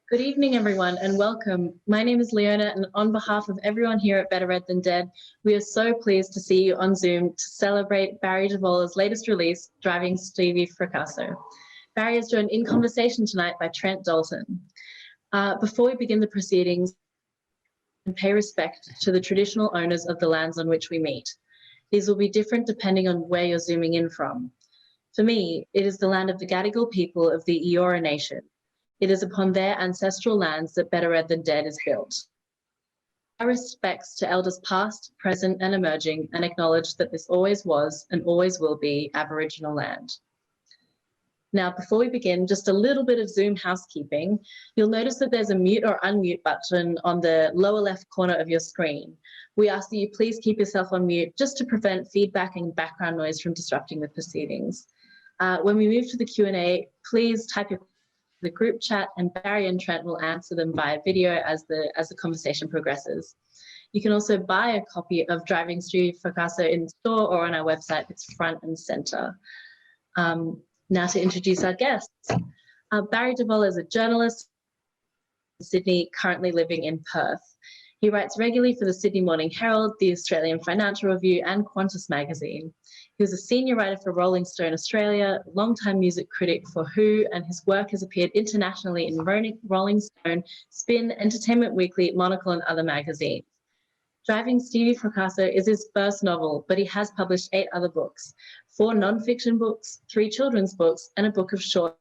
Good evening, everyone, and welcome. My name is Leona, and on behalf of everyone here at Better Read Than Dead, we are so pleased to see you on Zoom to celebrate Barry Divola's latest release, Driving Stevie Fracasso. Barry is joined in conversation tonight by Trent Dalton. Before we begin the proceedings, and pay respect to the traditional owners of the lands on which we meet. These will be different depending on where you're zooming in from. For me, it is the land of the Gadigal people of the Eora Nation. It is upon their ancestral lands that Better Read Than Dead is built. Our respects to elders past, present, and emerging, and acknowledge that this always was and always will be Aboriginal land. Now, before we begin, just a little bit of Zoom housekeeping. You'll notice that there's a mute or unmute button on the lower left corner of your screen. We ask that you please keep yourself on mute just to prevent feedback and background noise from disrupting the proceedings. When we move to the Q&A, please type your the group chat, and Barry and Trent will answer them via video as the conversation progresses. You can also buy a copy of Driving Stevie Fracasso in store or on our website. It's front and center. Now to introduce our guests. Barry Divola is a journalist in Sydney, currently living in Perth. He writes regularly for the Sydney Morning Herald, the Australian Financial Review, and Qantas magazine. He was a senior writer for Rolling Stone Australia, longtime music critic for Who, and his work has appeared internationally in Rolling Stone, Spin, Entertainment Weekly, Monocle, and other magazines. Driving Stevie Fracasso is his first novel, but he has published 8 other books, 4 non-fiction books, 3 children's books, and a book of short.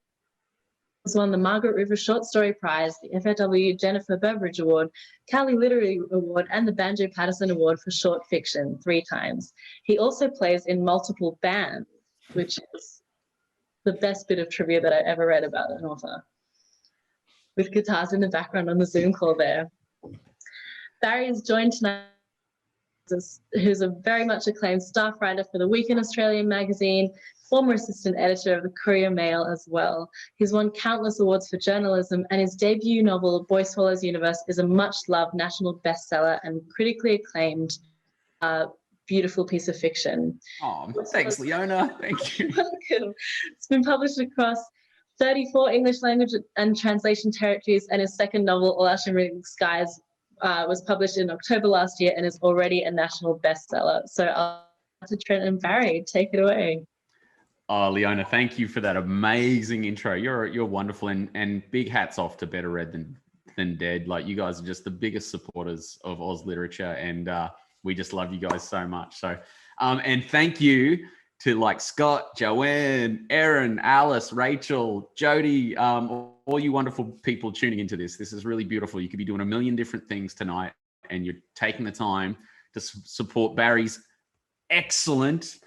He won the Margaret River Short Story Prize, the FAW Jennifer Burbridge Award, Cowley Literary Award, and the Banjo Patterson Award for short fiction 3 times. He also plays in multiple bands, which is the best bit of trivia that I ever read about an author, with guitars in the background on the Zoom call there. Barry is joined tonight, who's a very much acclaimed staff writer for the Week in Australian magazine, former assistant editor of the Courier Mail as well. He's won countless awards for journalism, and his debut novel, Boy Swallows Universe, is a much-loved national bestseller and critically acclaimed beautiful piece of fiction. Oh, thanks, Leona. Thank you. Welcome. It's been published across 34 English language and translation territories, and his second novel, All Our Shimmering Skies, was published in October last year and is already a national bestseller. So I'll to Trent and Barry, take it away. Oh, Leona, thank you for that amazing intro. You're wonderful, and big hats off to Better Read Than Dead. Like, you guys are just the biggest supporters of Oz literature, and we just love you guys so much. So, and thank you to like Scott, Joanne, Erin, Alice, Rachel, Jody, all you wonderful people tuning into this. This is really beautiful. You could be doing a million different things tonight, and you're taking the time to support Barry's excellent,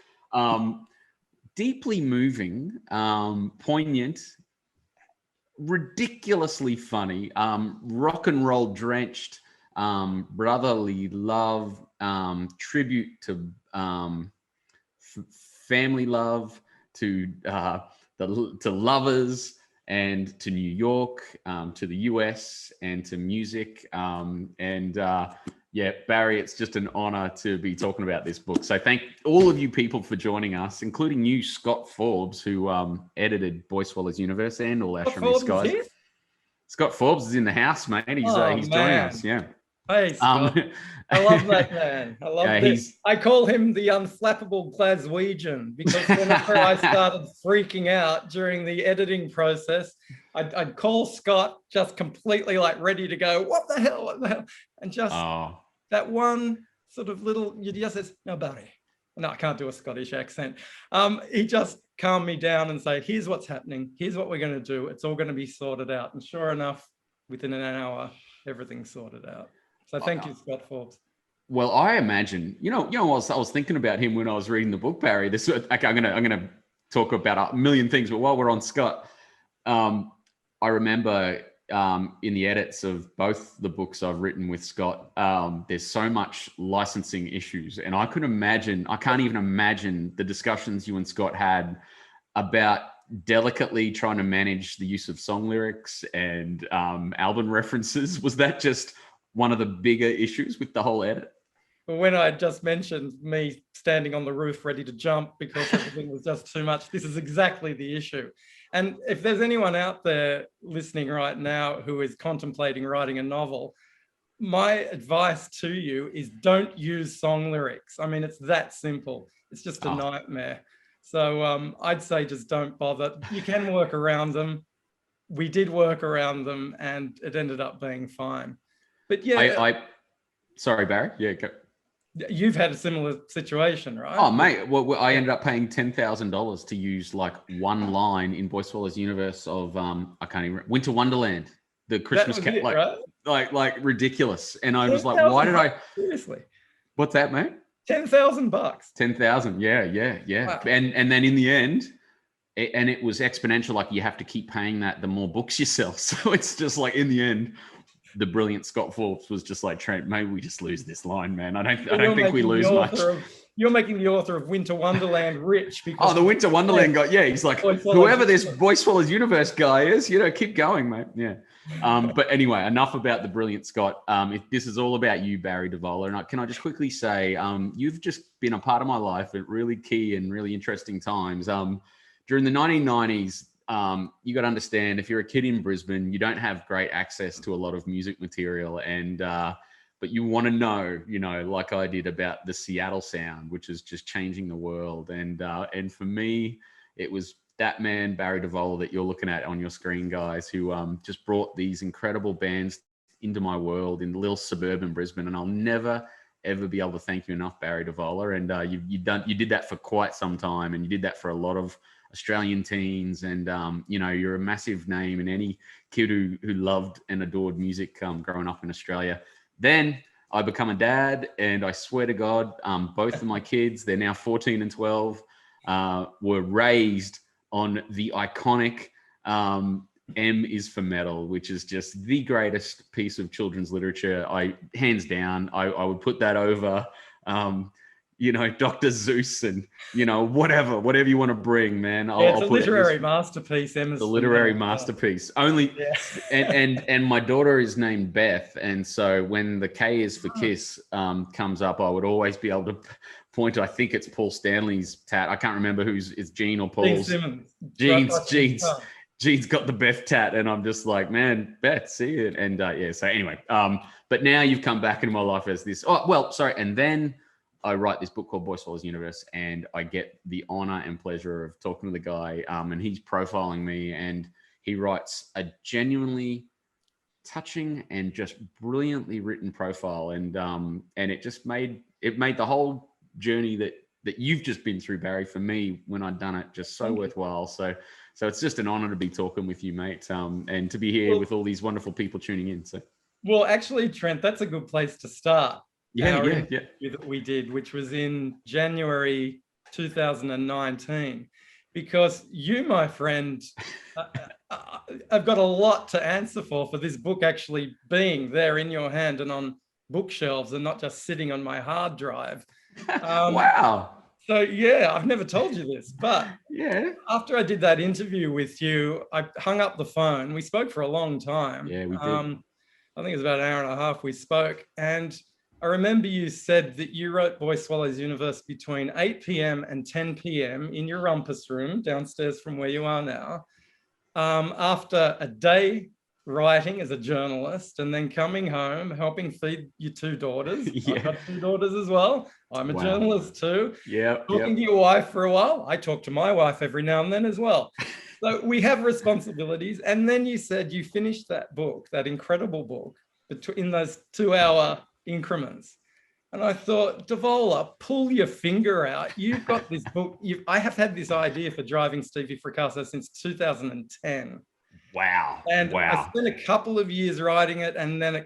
deeply moving, poignant, ridiculously funny, rock and roll drenched, brotherly love, tribute to family love, to lovers, and to New York, to the US, and to music. Yeah, Barry, it's just an honor to be talking about this book. So thank all of you people for joining us, including you, Scott Forbes, who edited Boy Swallows Universe and All Our Shimmering Skies. Scott Forbes is in the house, mate. He's joining us. Yeah. Hey, Scott. I love that man. I love this. I call him the unflappable Glaswegian, because whenever I started freaking out during the editing process, I'd call Scott just completely like ready to go, what the hell? And just that one sort of little, you just says, no, Barry. No, I can't do a Scottish accent. He just calmed me down and say, here's what's happening. Here's what we're going to do. It's all going to be sorted out. And sure enough, within an hour, everything's sorted out. So thank you, Scott Forbes. Well, I imagine, I was thinking about him when I was reading the book, Barry. I'm gonna talk about a million things, but while we're on Scott, I remember in the edits of both the books I've written with Scott, there's so much licensing issues, and I can't even imagine the discussions you and Scott had about delicately trying to manage the use of song lyrics and album references. Was that just one of the bigger issues with the whole edit? Well, when I just mentioned me standing on the roof ready to jump because everything was just too much, this is exactly the issue. And if there's anyone out there listening right now who is contemplating writing a novel, my advice to you is don't use song lyrics. I mean, it's that simple. It's just a nightmare. So I'd say just don't bother. You can work around them. We did work around them and it ended up being fine. But yeah. Sorry, Barry. Yeah, go. You've had a similar situation, right? Oh, mate. Well, I ended up paying $10,000 to use like one line in Boy Swallows universe of I can't even Winter Wonderland, the Christmas cat, like ridiculous. And I was like, why did I? Seriously. What's that, mate? $10,000. 10,000. Yeah. Wow. And then in the end, and it was exponential. Like you have to keep paying that the more books you sell. So it's just like in the end, the brilliant Scott Forbes was just like, Trent, maybe we just lose this line, man. I don't think we lose much. You're making the author of Winter Wonderland rich because the Winter Wonderland guy. Yeah, he's like, whoever this Boy Swallows universe guy is, keep going, mate. Yeah. But anyway, enough about the brilliant Scott. This is all about you, Barry Divola. And can I just quickly say, you've just been a part of my life at really key and really interesting times. During the 1990s, you got to understand, if you're a kid in Brisbane, you don't have great access to a lot of music material. And but you want to know, like I did, about the Seattle sound, which is just changing the world. And for me, it was that man, Barry Divola, that you're looking at on your screen, guys, who just brought these incredible bands into my world in little suburban Brisbane. And I'll never, ever be able to thank you enough, Barry Divola. And you did that for quite some time, and you did that for a lot of Australian teens. And, you're a massive name in any kid who loved and adored music growing up in Australia. Then I become a dad, and I swear to God, both of my kids, they're now 14 and 12, were raised on the iconic M is for Metal, which is just the greatest piece of children's literature. Hands down, I would put that over, Dr. Zeus and, whatever you want to bring, man. It's a literary masterpiece, Emma. The literary masterpiece. And my daughter is named Beth. And so when the K is for Kiss comes up, I would always be able to point to, I think it's Paul Stanley's tat. I can't remember it's Gene or Paul's. Gene's got the Beth tat. And I'm just like, man, Beth, see it. And so anyway, but now you've come back into my life as this. And then I write this book called Boy Swallows Universe, and I get the honor and pleasure of talking to the guy, and he's profiling me, and he writes a genuinely touching and just brilliantly written profile, and it just made the whole journey that you've just been through, Barry, for me when I'd done it, just so worthwhile. So it's just an honor to be talking with you, mate, and to be here with all these wonderful people tuning in. So, well, actually, Trent, that's a good place to start. Yeah. That we did, which was in January 2019, because you, my friend, I've got a lot to answer for this book actually being there in your hand and on bookshelves and not just sitting on my hard drive. Wow. So yeah, I've never told you this, but yeah, after I did that interview with you, I hung up the phone. We spoke for a long time. Yeah, we did. I think it was about an hour and a half we spoke, and I remember you said that you wrote Boy Swallows Universe between 8 p.m. and 10 p.m. in your rumpus room downstairs from where you are now, after a day writing as a journalist and then coming home, helping feed your two daughters. Yeah. I've got two daughters as well. I'm a journalist too. Yeah. Talking to your wife for a while. I talk to my wife every now and then as well. So we have responsibilities. And then you said you finished that book, that incredible book, in those 2-hour increments. And I thought, Divola, pull your finger out. You've got this book. I have had this idea for Driving Stevie Fracasso since 2010. Wow. And I spent a couple of years writing it, and then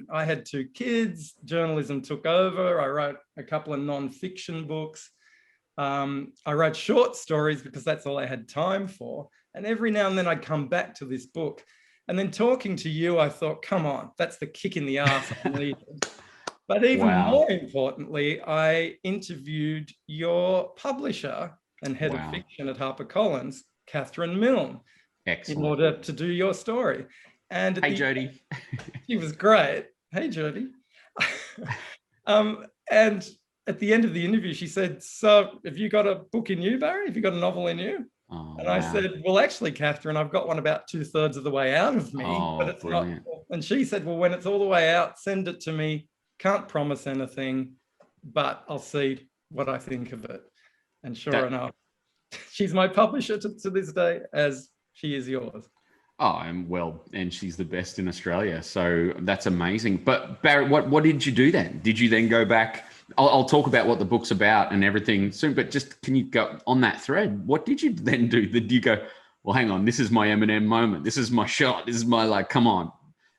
I had 2 kids, journalism took over. I wrote a couple of non-fiction books. I wrote short stories because that's all I had time for. And every now and then I'd come back to this book. And then talking to you, I thought, come on, that's the kick in the ass I needed. But even more importantly, I interviewed your publisher and head of fiction at HarperCollins, Catherine Milne, in order to do your story. And hey, Jody. She was great. Hey, Jody. And at the end of the interview, she said, so have you got a book in you, Barry? Have you got a novel in you? Oh, and I said, well, actually, Catherine, I've got one about 2/3 of the way out of me, but it's brilliant. Not. And she said, well, when it's all the way out, send it to me. Can't promise anything, but I'll see what I think of it. And sure enough, she's my publisher to this day, as she is yours. Oh, and she's the best in Australia. So that's amazing. But Barry, what did you do then? Did you then go back? I'll talk about what the book's about and everything soon, but just can you go on that thread? What did you then do? Did you go, well, hang on, this is my Eminem moment. This is my shot. This is my, come on.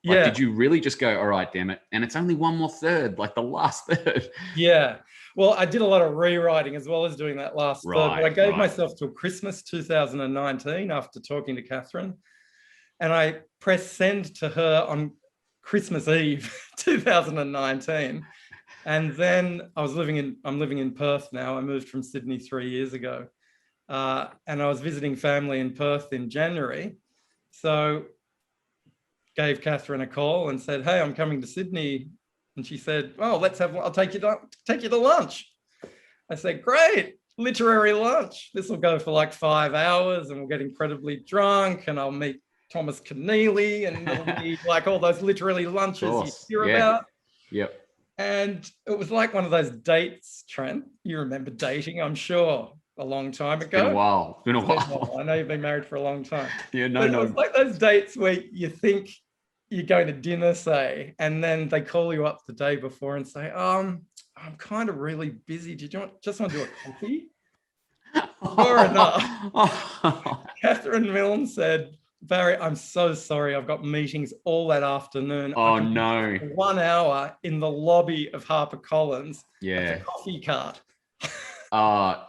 Like, did you really just go, all right, damn it. And it's only one more third, like the last third. Yeah. Well, I did a lot of rewriting as well as doing that last third, but I gave myself till Christmas 2019 after talking to Catherine. And I pressed send to her on Christmas Eve, 2019. And then I'm living in Perth now. I moved from Sydney 3 years ago. And I was visiting family in Perth in January. So gave Catherine a call and said, hey, I'm coming to Sydney. And she said, oh, I'll take you to lunch. I said, great, literary lunch. This will go for like 5 hours and we'll get incredibly drunk and I'll meet Thomas Keneally and it'll be like all those literary lunches you hear about. Yep. And it was like one of those dates, Trent. You remember dating, I'm sure, a long time ago. It's been a while. I know you've been married for a long time. Yeah, no. It was like those dates where you think you're going to dinner, say, and then they call you up the day before and say, I'm kind of really busy. Do you just want to do a coffee? Sure enough. Catherine Milne said, Barry, I'm so sorry. I've got meetings all that afternoon. Oh, no. 1 hour in the lobby of HarperCollins. Yeah. It's a coffee cart.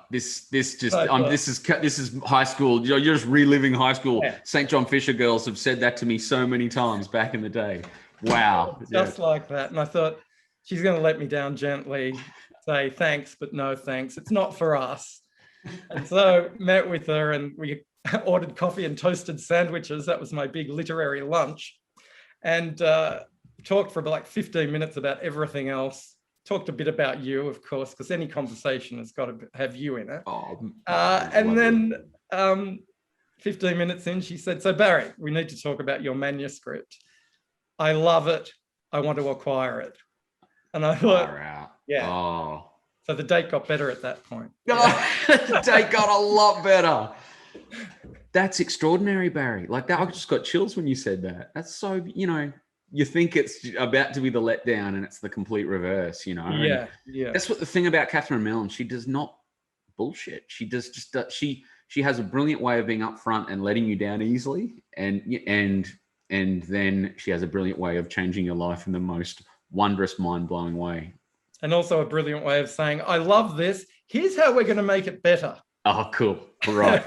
This is high school. You're just reliving high school. Yeah. St. John Fisher girls have said that to me so many times back in the day. Wow. Just like that. And I thought, she's going to let me down gently, say thanks, but no thanks. It's not for us. And so met with her and we ordered coffee and toasted sandwiches. That was my big literary lunch. And talked for like 15 minutes about everything else. Talked a bit about you, of course, because any conversation has got to have you in it. And then 15 minutes in, she said, so Barry, we need to talk about your manuscript. I love it. I want to acquire it. And I thought, yeah. Oh. So the date got better at that point. The date got a lot better. That's extraordinary, Barry. Like that, I just got chills when you said that. That's so, you think it's about to be the letdown and it's the complete reverse, Yeah, yeah. That's what the thing about Catherine Milne, she does not bullshit. She does just, she has a brilliant way of being upfront and letting you down easily. And then she has a brilliant way of changing your life in the most wondrous, mind-blowing way. And also a brilliant way of saying, I love this. Here's how we're going to make it better. Oh, cool. Right.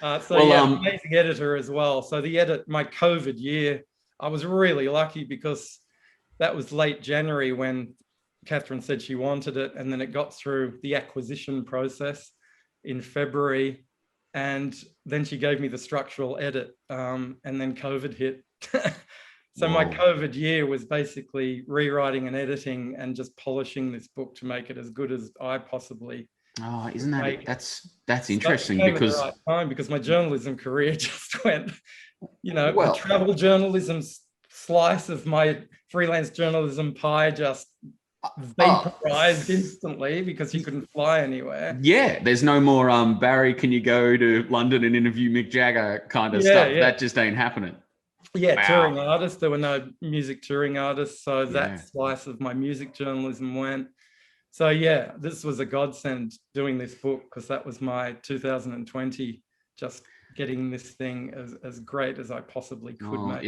Amazing editor as well. So my COVID year, I was really lucky because that was late January when Catherine said she wanted it. And then it got through the acquisition process in February. And then she gave me the structural edit and then COVID hit. So my COVID year was basically rewriting and editing and just polishing this book to make it as good as I possibly. Oh, isn't that that's interesting because at the right time, because my journalism career just went, the travel journalism slice of my freelance journalism pie just vaporized instantly because you couldn't fly anywhere. Yeah, there's no more Barry, can you go to London and interview Mick Jagger kind of stuff. Yeah. That just ain't happening. Yeah, wow. Touring artists. There were no music touring artists, so that slice of my music journalism went. So yeah, this was a godsend doing this book because that was my 2020, just getting this thing as great as I possibly could make.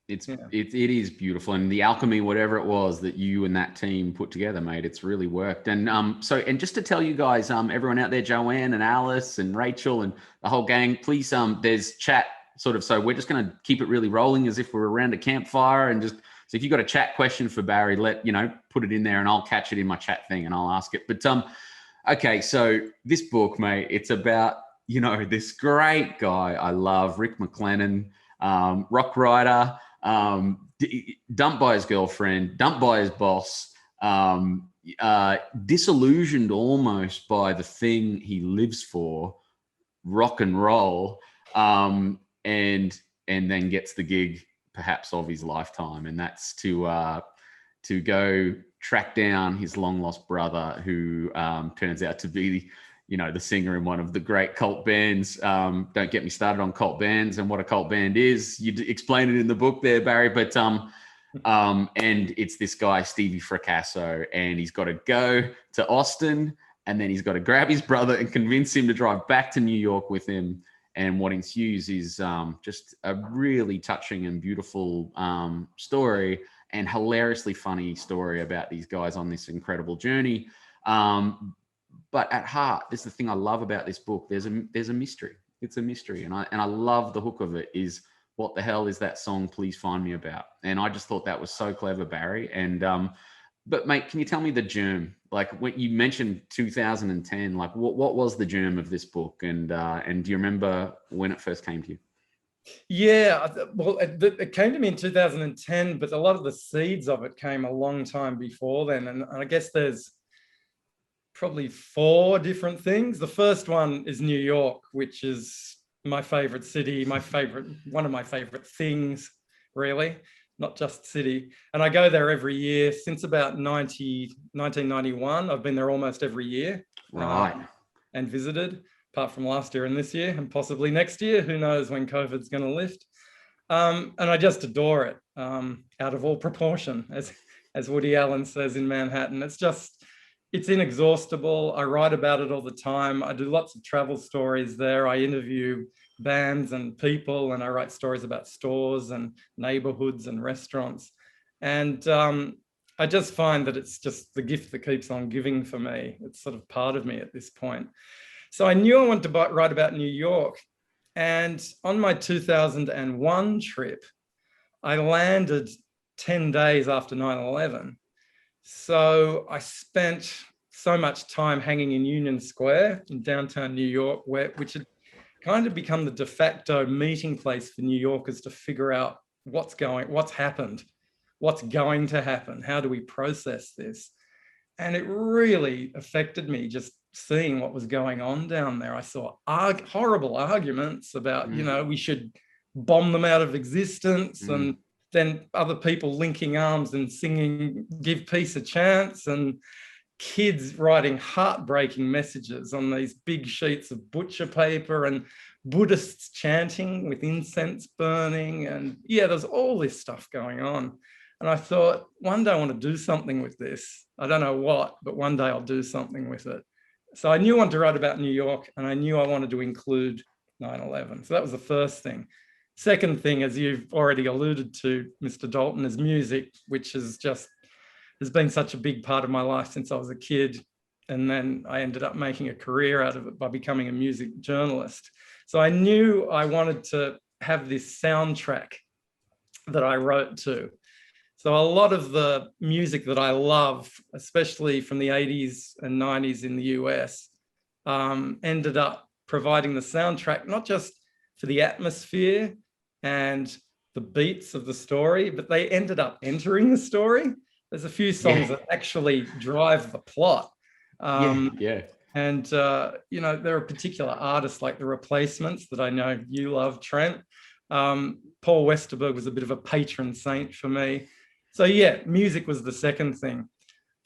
It is beautiful, and the alchemy, whatever it was that you and that team put together, mate, it's really worked. And and just to tell you guys, everyone out there, Joanne and Alice and Rachel and the whole gang, please, there's chat sort of. So we're just going to keep it really rolling as if we're around a campfire, and just. So if you've got a chat question for Barry, put it in there and I'll catch it in my chat thing and I'll ask it. But okay, so this book, mate, it's about, this great guy I love, Rick McLennan, rock writer, dumped by his girlfriend, dumped by his boss, disillusioned almost by the thing he lives for, rock and roll, and then gets the gig perhaps of his lifetime, and that's to go track down his long lost brother, who turns out to be, the singer in one of the great cult bands. Don't get me started on cult bands and what a cult band is. You explain it in the book there, Barry, but and it's this guy, Stevie Fracasso, and he's got to go to Austin, and then he's got to grab his brother and convince him to drive back to New York with him. And what ensues is just a really touching and beautiful story, and hilariously funny story about these guys on this incredible journey. But at heart, this is the thing I love about this book. There's a mystery. It's a mystery, and I love the hook of it. Is what the hell is that song "Please Find Me" about? And I just thought that was so clever, Barry. And but mate, can you tell me the germ? Like, when you mentioned 2010, like what was the germ of this book? And do you remember when it first came to you? Yeah, well, it came to me in 2010, but a lot of the seeds of it came a long time before then. And I guess there's probably 4 different things. The first one is New York, which is my favorite city, one of my favorite things, really, not just city. And I go there every year since about 1991. I've been there almost every year. Right. And visited, apart from last year and this year, and possibly next year. Who knows when COVID's going to lift. And I just adore it, out of all proportion, as Woody Allen says in Manhattan. It's inexhaustible. I write about it all the time. I do lots of travel stories there. I interview bands and people, and I write stories about stores and neighborhoods and restaurants. And I just find that it's just the gift that keeps on giving for me. It's sort of part of me at this point. So I knew I wanted to write about New York. And on my 2001 trip, I landed 10 days after 9/11. So I spent so much time hanging in Union Square in downtown New York, which had kind of become the de facto meeting place for New Yorkers to figure out what's happened, what's going to happen, how do we process this? And it really affected me just seeing what was going on down there. I saw horrible arguments about, we should bomb them out of existence, and then other people linking arms and singing "Give Peace a Chance," and kids writing heartbreaking messages on these big sheets of butcher paper, and Buddhists chanting with incense burning. And yeah, there's all this stuff going on. And I thought, one day I want to do something with this. I don't know what, but one day I'll do something with it. So I knew I wanted to write about New York, and I knew I wanted to include 9/11. So that was the first thing. Second thing, as you've already alluded to, Mr. Dalton, is music, which has been such a big part of my life since I was a kid. And then I ended up making a career out of it by becoming a music journalist. So I knew I wanted to have this soundtrack that I wrote to. So a lot of the music that I love, especially from the 80s and 90s in the US, ended up providing the soundtrack, not just for the atmosphere and the beats of the story, but they ended up entering the story. There's a few songs that actually drive the plot. And, there are particular artists like The Replacements that I know you love, Trent. Paul Westerberg was a bit of a patron saint for me. So yeah, music was the second thing.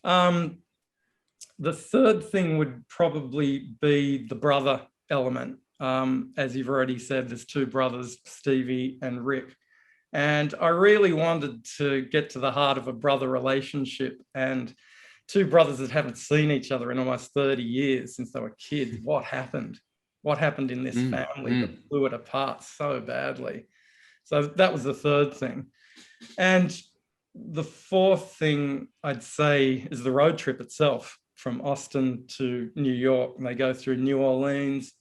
The third thing would probably be the brother element. As you've already said, there's 2 brothers, Stevie and Rick. And I really wanted to get to the heart of a brother relationship, and 2 brothers that haven't seen each other in almost 30 years since they were kids. What happened? What happened in this family that blew it apart so badly? So that was the third thing. And the fourth thing I'd say is the road trip itself from Austin to New York. And they go through New Orleans,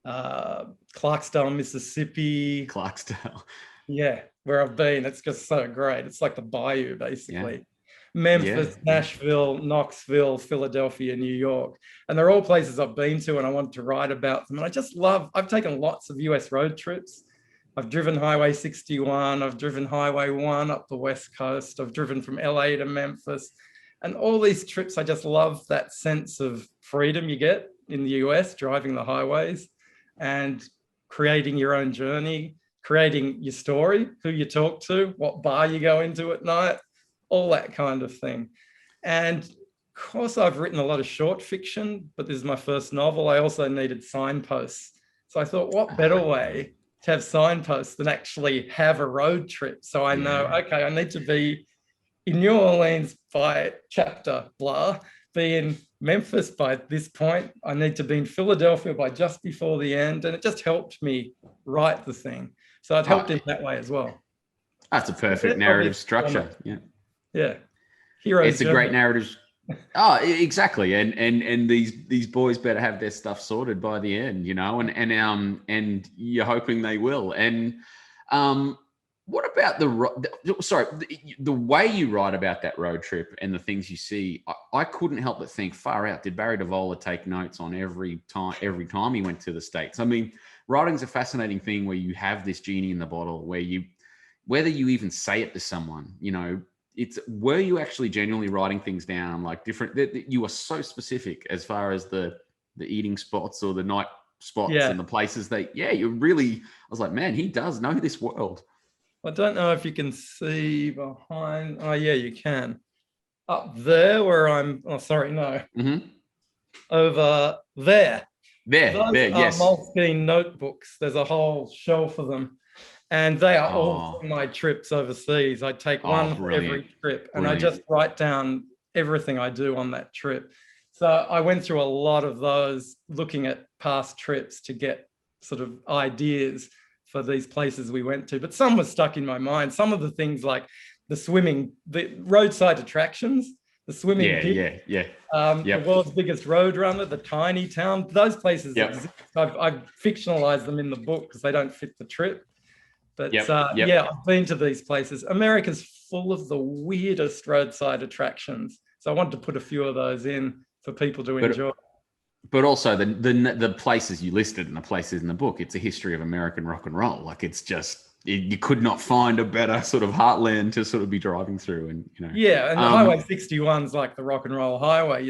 Clarksdale, Mississippi. Clarksdale. Yeah, where I've been. It's just so great. It's like the bayou, basically. Yeah. Memphis, Nashville, Knoxville, Philadelphia, New York. And they're all places I've been to, and I wanted to write about them. And I've taken lots of US road trips. I've driven Highway 61. I've driven Highway 1 up the West Coast. I've driven from LA to Memphis. And all these trips, I just love that sense of freedom you get in the US driving the highways. and creating your own journey, creating your story, who you talk to, what bar you go into at night, all that kind of thing. And of course, I've written a lot of short fiction, but this is my first novel. I also needed signposts. So I thought, what better way to have signposts than actually have a road trip? So I know, okay, I need to be in New Orleans by chapter blah, be in Memphis by this point. I need to be in Philadelphia by just before the end. And it just helped me write the thing. So it helped in that way as well. That's a perfect narrative structure. Yeah. Heroes. It's a great narrative. Oh, exactly. And these boys better have their stuff sorted by the end, you know, and you're hoping they will. And what about the way you write about that road trip and the things you see? I couldn't help but think, far out, did Barry Divola take notes on every time he went to the States? I mean, writing's a fascinating thing where you have this genie in the bottle, whether you even say it to someone, you know, were you actually genuinely writing things down, like you are so specific as far as the eating spots or the night spots and the places you really, I was like, man, he does know this world. I don't know if you can see behind. Oh yeah, you can. Up there where I'm, over there. Those are Moleskine notebooks. There's a whole shelf of them. And they are all from my trips overseas. I take one for every trip, and I just write down everything I do on that trip. So I went through a lot of those, looking at past trips to get sort of ideas for these places we went to. But some were stuck in my mind. Some of the things like the roadside attractions, the swimming pit, the world's biggest road runner, the tiny town, those places exist. I've fictionalized them in the book because they don't fit the trip. But I've been to these places. America's full of the weirdest roadside attractions. So I wanted to put a few of those in for people to enjoy. But also the places you listed and the places in the book, it's a history of American rock and roll. Like it's just, you could not find a better sort of heartland to sort of be driving through. And, you know. Yeah, and the Highway 61's like the rock and roll highway.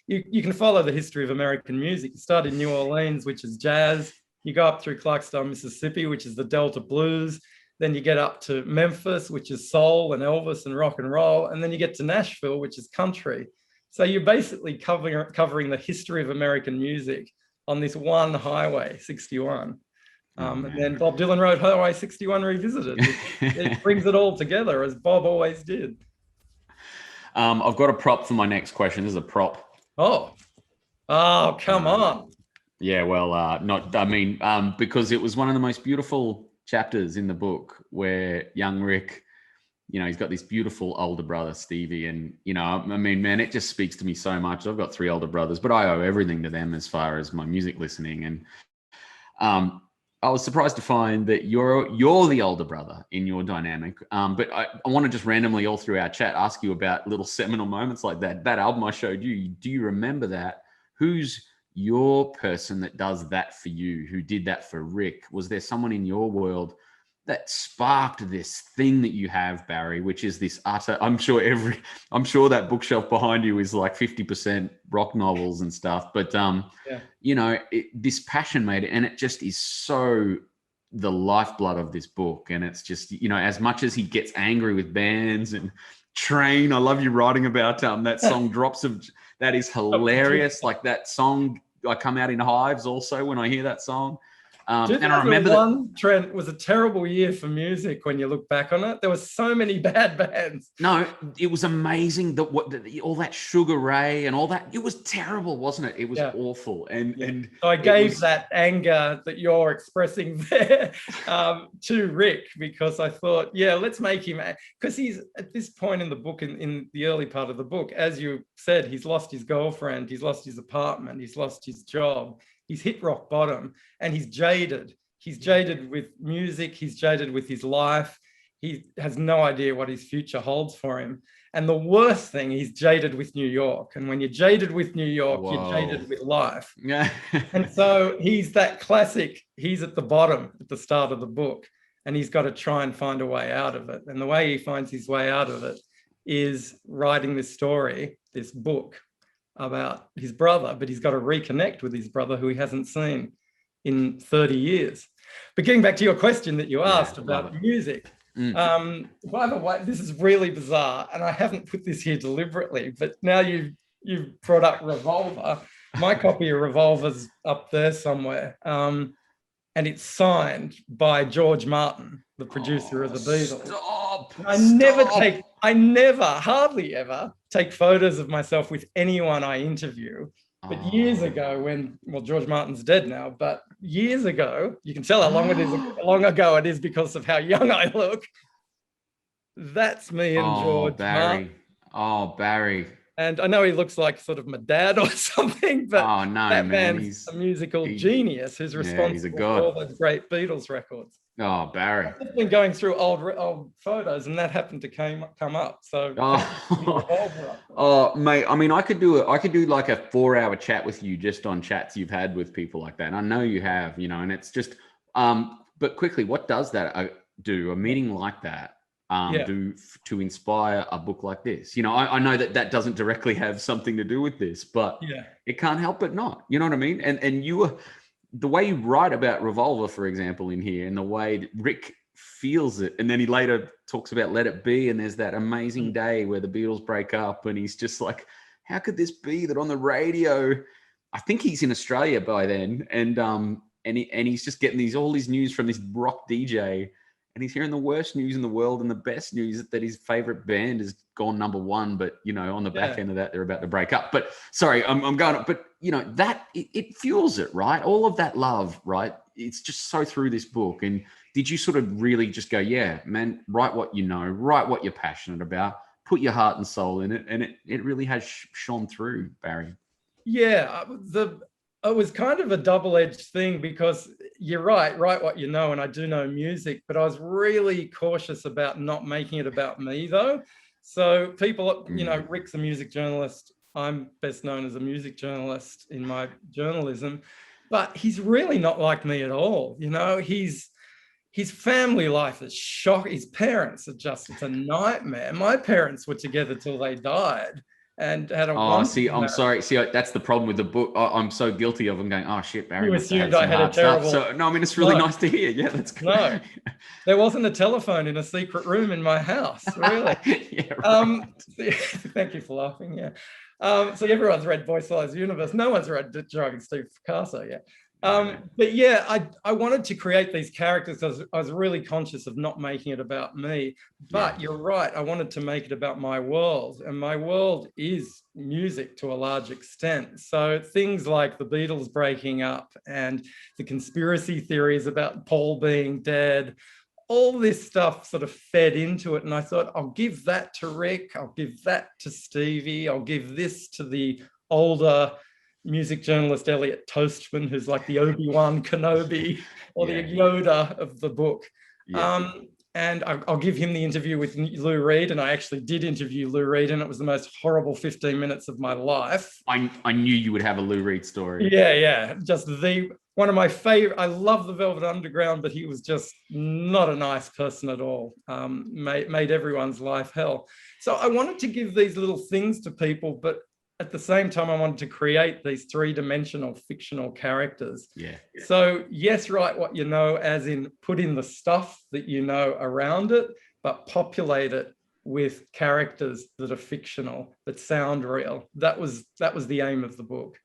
You can follow the history of American music. You start in New Orleans, which is jazz. You go up through Clarksdale, Mississippi, which is the Delta blues. Then you get up to Memphis, which is soul and Elvis and rock and roll. And then you get to Nashville, which is country. So you're basically covering the history of American music on this one highway, 61. And then Bob Dylan wrote Highway 61 Revisited. It brings it all together, as Bob always did. I've got a prop for my next question. This is a prop. Oh, come on. Yeah, well, because it was one of the most beautiful chapters in the book where young Rick, you know, he's got this beautiful older brother, Stevie. And, you know, I mean, man, it just speaks to me so much. I've got 3 older brothers, but I owe everything to them as far as my music listening. And I was surprised to find that you're the older brother in your dynamic. But I want to just randomly all through our chat ask you about little seminal moments like that. That album I showed you, do you remember that? Who's your person that does that for you, who did that for Rick? Was there someone in your world that sparked this thing that you have, Barry, which is this utter, I'm sure that bookshelf behind you is like 50% rock novels and stuff, but you know, this passion made it, and it just is so the lifeblood of this book. And it's just, you know, as much as he gets angry with bands and Train, I love you writing about that song Drops of, that is hilarious. Like that song, I come out in hives also when I hear that song. And I remember that Trent was a terrible year for music when you look back on it. There were so many bad bands. No, it was amazing that all that Sugar Ray and all that. It was terrible, wasn't it? It was awful. And so I gave that anger that you're expressing there to Rick, because I thought, let's make him, because he's at this point in the book, in the early part of the book, as you said, he's lost his girlfriend, he's lost his apartment, he's lost his job. He's hit rock bottom, and he's jaded. He's jaded with music. He's jaded with his life. He has no idea what his future holds for him. And the worst thing, he's jaded with New York. And when you're jaded with New York, you're jaded with life. Yeah. And so he's that classic, he's at the bottom at the start of the book, and he's got to try and find a way out of it. And the way he finds his way out of it is writing this story, this book, about his brother, but he's got to reconnect with his brother who he hasn't seen in 30 years. But getting back to your question that you asked about music, by the way, this is really bizarre, and I haven't put this here deliberately, but now you've brought up Revolver. My copy of Revolver's up there somewhere, and it's signed by George Martin, the producer of the Beatles. Stop! I never, hardly ever take photos of myself with anyone I interview. But years ago, George Martin's dead now, but years ago, you can tell how long ago it is because of how young I look. That's me and George Martin. Oh, Barry. And I know he looks like sort of my dad or something, but that man's a musical genius who's responsible for all those great Beatles records. Oh, Barry. I've been going through old photos, and that happened to come up. So, mate. I mean, I could do like a 4-hour chat with you just on chats you've had with people like that. And I know you have, and it's just. But quickly, what does that do? A meeting like that do to inspire a book like this? I know that doesn't directly have something to do with this, but it can't help but not. You know what I mean? And you were. The way you write about Revolver, for example, in here, and the way that Rick feels it, and then he later talks about Let It Be, and there's that amazing day where the Beatles break up, and he's just like, how could this be that on the radio? I think he's in Australia by then, and he's just getting all his news from this rock DJ, and he's hearing the worst news in the world and the best news that his favorite band has gone number one, but on the back end of that, they're about to break up. But sorry, I'm going up, but that it fuels it, right? All of that love, right? It's just so through this book. And did you sort of really just go, yeah, man, write what you know, write what you're passionate about, put your heart and soul in it, and it really has shone through, Barry? Yeah, it was kind of a double-edged thing, because you're right, write what you know, and I do know music, but I was really cautious about not making it about me, though. So people, Rick's a music journalist. I'm best known as a music journalist in my journalism, but he's really not like me at all. His family life is shocking. His parents it's a nightmare. My parents were together till they died. And had a I'm sorry. See, that's the problem with the book. I'm so guilty of them going, oh shit, Barry. You assumed I had a terrible. So no, I mean, it's really nice to hear. Yeah, that's good. No, there wasn't a telephone in a secret room in my house. Really. Thank you for laughing. Yeah. So everyone's read Boy Solo's Universe. No one's read Driving Stevie Fracasso yet. But yeah, I wanted to create these characters because I was really conscious of not making it about me. But you're right, I wanted to make it about my world, and my world is music to a large extent. So things like the Beatles breaking up and the conspiracy theories about Paul being dead, all this stuff sort of fed into it. And I thought, I'll give that to Rick, I'll give that to Stevie, I'll give this to the older music journalist Elliot Toastman, who's like the Obi-Wan Kenobi or the Yoda of the book. And I'll give him the interview with Lou Reed, and I actually did interview Lou Reed, and it was the most horrible 15 minutes of my life. I knew you would have a Lou Reed story. Yeah. Just one of my favorite. I love the Velvet Underground, but he was just not a nice person at all. Made everyone's life hell. So I wanted to give these little things to people, but at the same time, I wanted to create these 3-dimensional fictional characters. Yeah. So yes, write what you know, as in put in the stuff that you know around it, but populate it with characters that are fictional, that sound real. That was the aim of the book.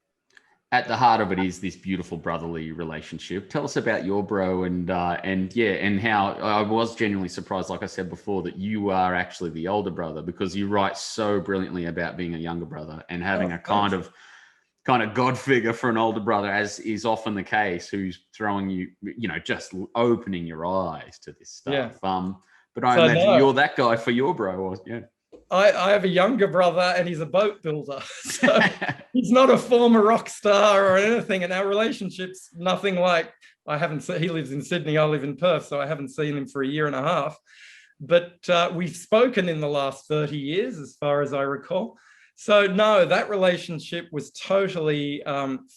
At the heart of it is this beautiful brotherly relationship. Tell us about your bro and how I was genuinely surprised, like I said before, that you are actually the older brother, because you write so brilliantly about being a younger brother and having a kind of God figure for an older brother, as is often the case, who's throwing you, just opening your eyes to this stuff. Yeah. But I imagine you're that guy for your bro. I have a younger brother, and he's a boat builder. So he's not a former rock star or anything. And our relationship's nothing like, he lives in Sydney, I live in Perth, so I haven't seen him for a year and a half. But we've spoken in the last 30 years, as far as I recall. So no, that relationship was totally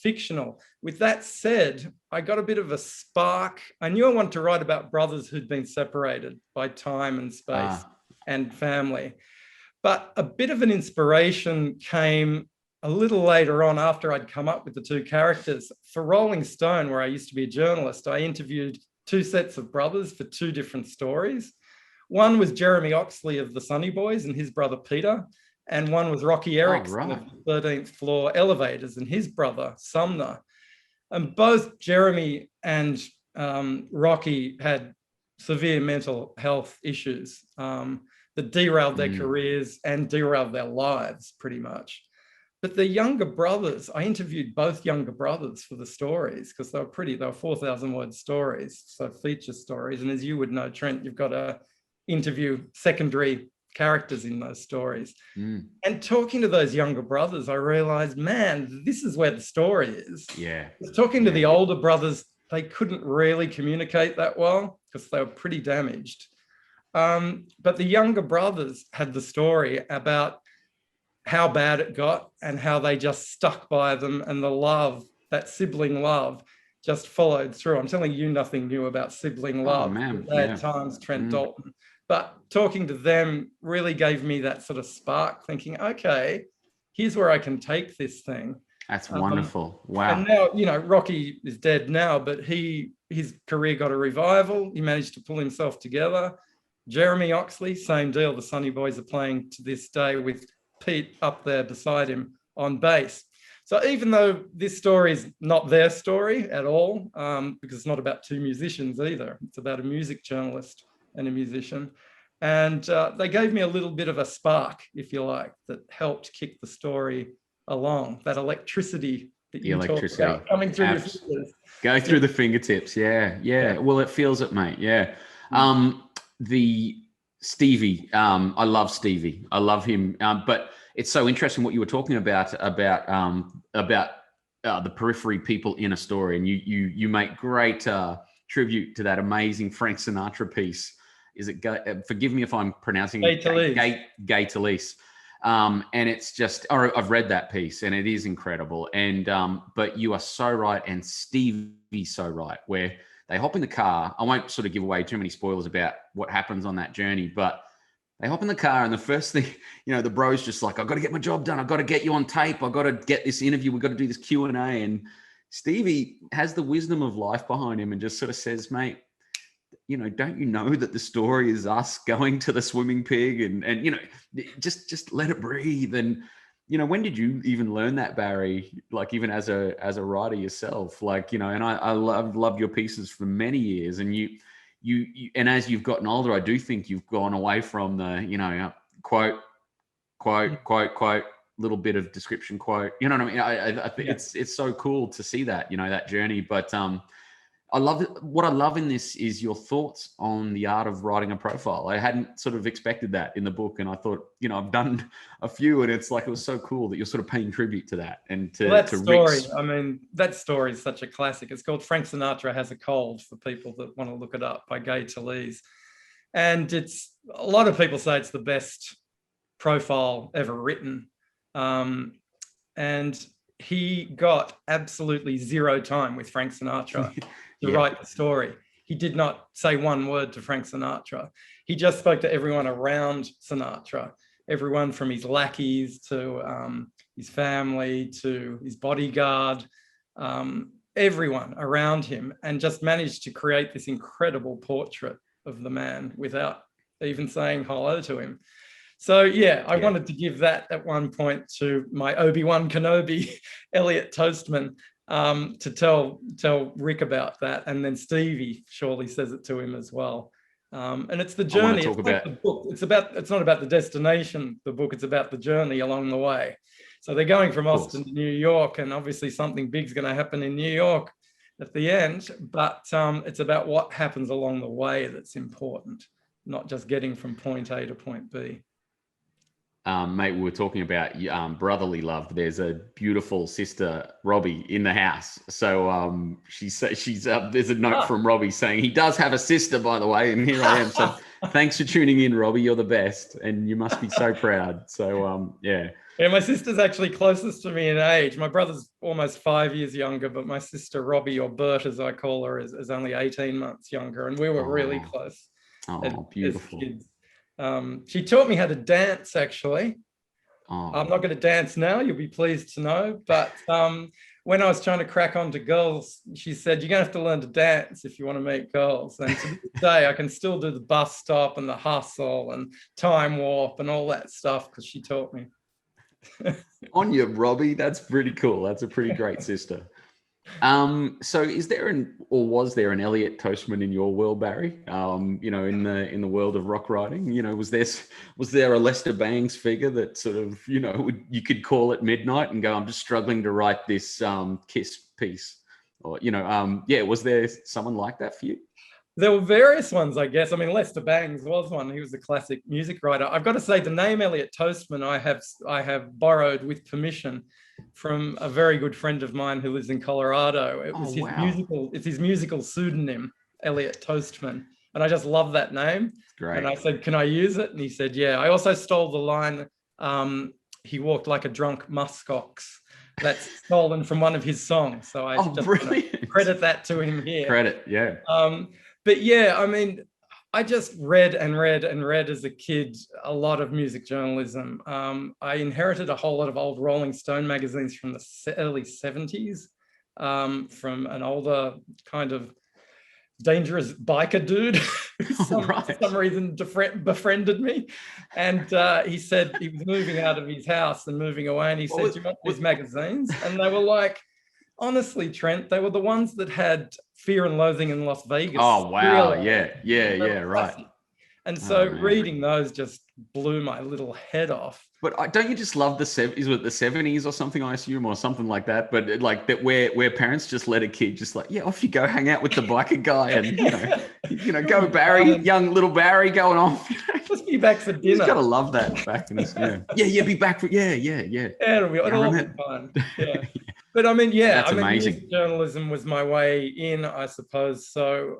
fictional. With that said, I got a bit of a spark. I knew I wanted to write about brothers who'd been separated by time and space and family. But a bit of an inspiration came a little later on, after I'd come up with the two characters, for Rolling Stone, where I used to be a journalist, I interviewed two sets of brothers for two different stories. One was Jeremy Oxley of the Sunny Boys and his brother Peter, and one was Rocky Erickson of the 13th Floor Elevators and his brother Sumner. And both Jeremy and Rocky had severe mental health issues that derailed their careers and derailed their lives pretty much. But the younger brothers, I interviewed both younger brothers for the stories because they were 4,000 word stories, so feature stories. And as you would know, Trent, you've got to interview secondary characters in those stories. And talking to those younger brothers, I realized, man, this is where the story is. Yeah. Talking to the older brothers, they couldn't really communicate that well because they were pretty damaged. But the younger brothers had the story about how bad it got and how they just stuck by them, and the love, that sibling love, just followed through. I'm telling you nothing new about sibling love. Bad times, Trent Dalton. But talking to them really gave me that sort of spark, thinking, okay, here's where I can take this thing. That's wonderful. Wow. And now, you know, Rocky is dead now, but his career got a revival. He managed to pull himself together. Jeremy Oxley, same deal. The Sunny Boys are playing to this day with Pete up there beside him on bass. So even though this story is not their story at all, because it's not about two musicians either, it's about a music journalist and a musician. And they gave me a little bit of a spark, if you like, that helped kick the story along, that electricity that you talked about coming through your fingers. Go through the fingertips. Yeah. Well, it feels it, mate. Yeah. The Stevie, I love Stevie. I love him. But it's so interesting what you were talking about the periphery people in a story, and you make great tribute to that amazing Frank Sinatra piece. Is it? Forgive me if I'm pronouncing it. Gay Talese. And it's just, I've read that piece and it is incredible. And but you are so right, and Stevie's so right, where they hop in the car. I won't sort of give away too many spoilers about what happens on that journey, but they hop in the car, and the first thing, you know, the bro's just like, I've got to get my job done. I've got to get you on tape. I've got to get this interview. We've got to do this Q&A. And Stevie has the wisdom of life behind him and just sort of says, mate, you know, don't you know that the story is us going to the swimming pig and you know, just let it breathe. And, you know, when did you even learn that, Barry? Like even as a writer yourself, like, you know, and I loved your pieces for many years, and you and as you've gotten older, I do think you've gone away from the, you know, quote, little bit of description, quote, you know what I mean? I think it's so cool to see that, you know, that journey. But I love it. What I love in this is your thoughts on the art of writing a profile. I hadn't sort of expected that in the book, and I thought, you know, I've done a few, and it's like, it was so cool that you're sort of paying tribute to that. And to that story, I mean, that story is such a classic. It's called Frank Sinatra Has a Cold, for people that want to look it up, by Gay Talese. And it's, a lot of people say it's the best profile ever written. And he got absolutely zero time with Frank Sinatra to write the story. He did not say one word to Frank Sinatra. He just spoke to everyone around Sinatra, everyone from his lackeys to his family to his bodyguard, everyone around him, and just managed to create this incredible portrait of the man without even saying hello to him. So I wanted to give that at one point to my Obi-Wan Kenobi, Elliot Toastman, to tell Rick about that, and then Stevie surely says it to him as well. And it's the journey. It's like the book. It's not about the destination, the book. It's about the journey along the way. So they're going from Austin to New York, and obviously something big's going to happen in New York at the end. But it's about what happens along the way that's important, not just getting from point A to point B. Mate, we were talking about brotherly love. There's a beautiful sister, Robbie, in the house. So there's a note from Robbie saying he does have a sister, by the way, and here I am. So thanks for tuning in, Robbie. You're the best, and you must be so proud. So Yeah, my sister's actually closest to me in age. My brother's almost 5 years younger, but my sister Robbie, or Bert as I call her, is only 18 months younger, and we were really close. Oh, beautiful. As kids. She taught me how to dance, actually. Oh. I'm not going to dance now, you'll be pleased to know. But when I was trying to crack on to girls, she said, you're going to have to learn to dance if you want to meet girls. And to this day, I can still do the bus stop and the hustle and time warp and all that stuff because she taught me. On you, Robbie. That's pretty cool. That's a pretty great sister. So is there was there an Elliot Toastman in your world, Barry? You know, in the world of rock writing, you know, was there a Lester Bangs figure that sort of, you know, you could call at midnight and go, I'm just struggling to write this Kiss piece, or, you know, was there someone like that for you? There were various ones, I guess. I mean, Lester Bangs was one. He was a classic music writer. I've got to say, the name Elliot Toastman I have borrowed with permission from a very good friend of mine who lives in Colorado. It was his musical pseudonym, Elliot Toastman. And I just love that name. Great. And I said, can I use it? And he said, yeah. I also stole the line, he walked like a drunk muskox. That's stolen from one of his songs. So I credit that to him here. Credit, yeah. But yeah, I mean, I just read and read and read as a kid a lot of music journalism. I inherited a whole lot of old Rolling Stone magazines from the early 70s, from an older kind of dangerous biker dude who for some reason befriended me. And he said he was moving out of his house and moving away. And he said, do you want these magazines? And they were like, honestly, Trent, they were the ones that had Fear and Loathing in Las Vegas. Oh, wow. Yeah, right. And so reading those just blew my little head off. But don't you just love the 70s or something, I assume, or something like that? But like that, where parents just let a kid just like, off you go, hang out with the biker guy, and you know, go Barry, young little Barry going off. Just be back for dinner. You just gotta love that back in this. Be back for yeah. It'll be fun. Yeah. But I mean, that's amazing. Music journalism was my way in, I suppose. So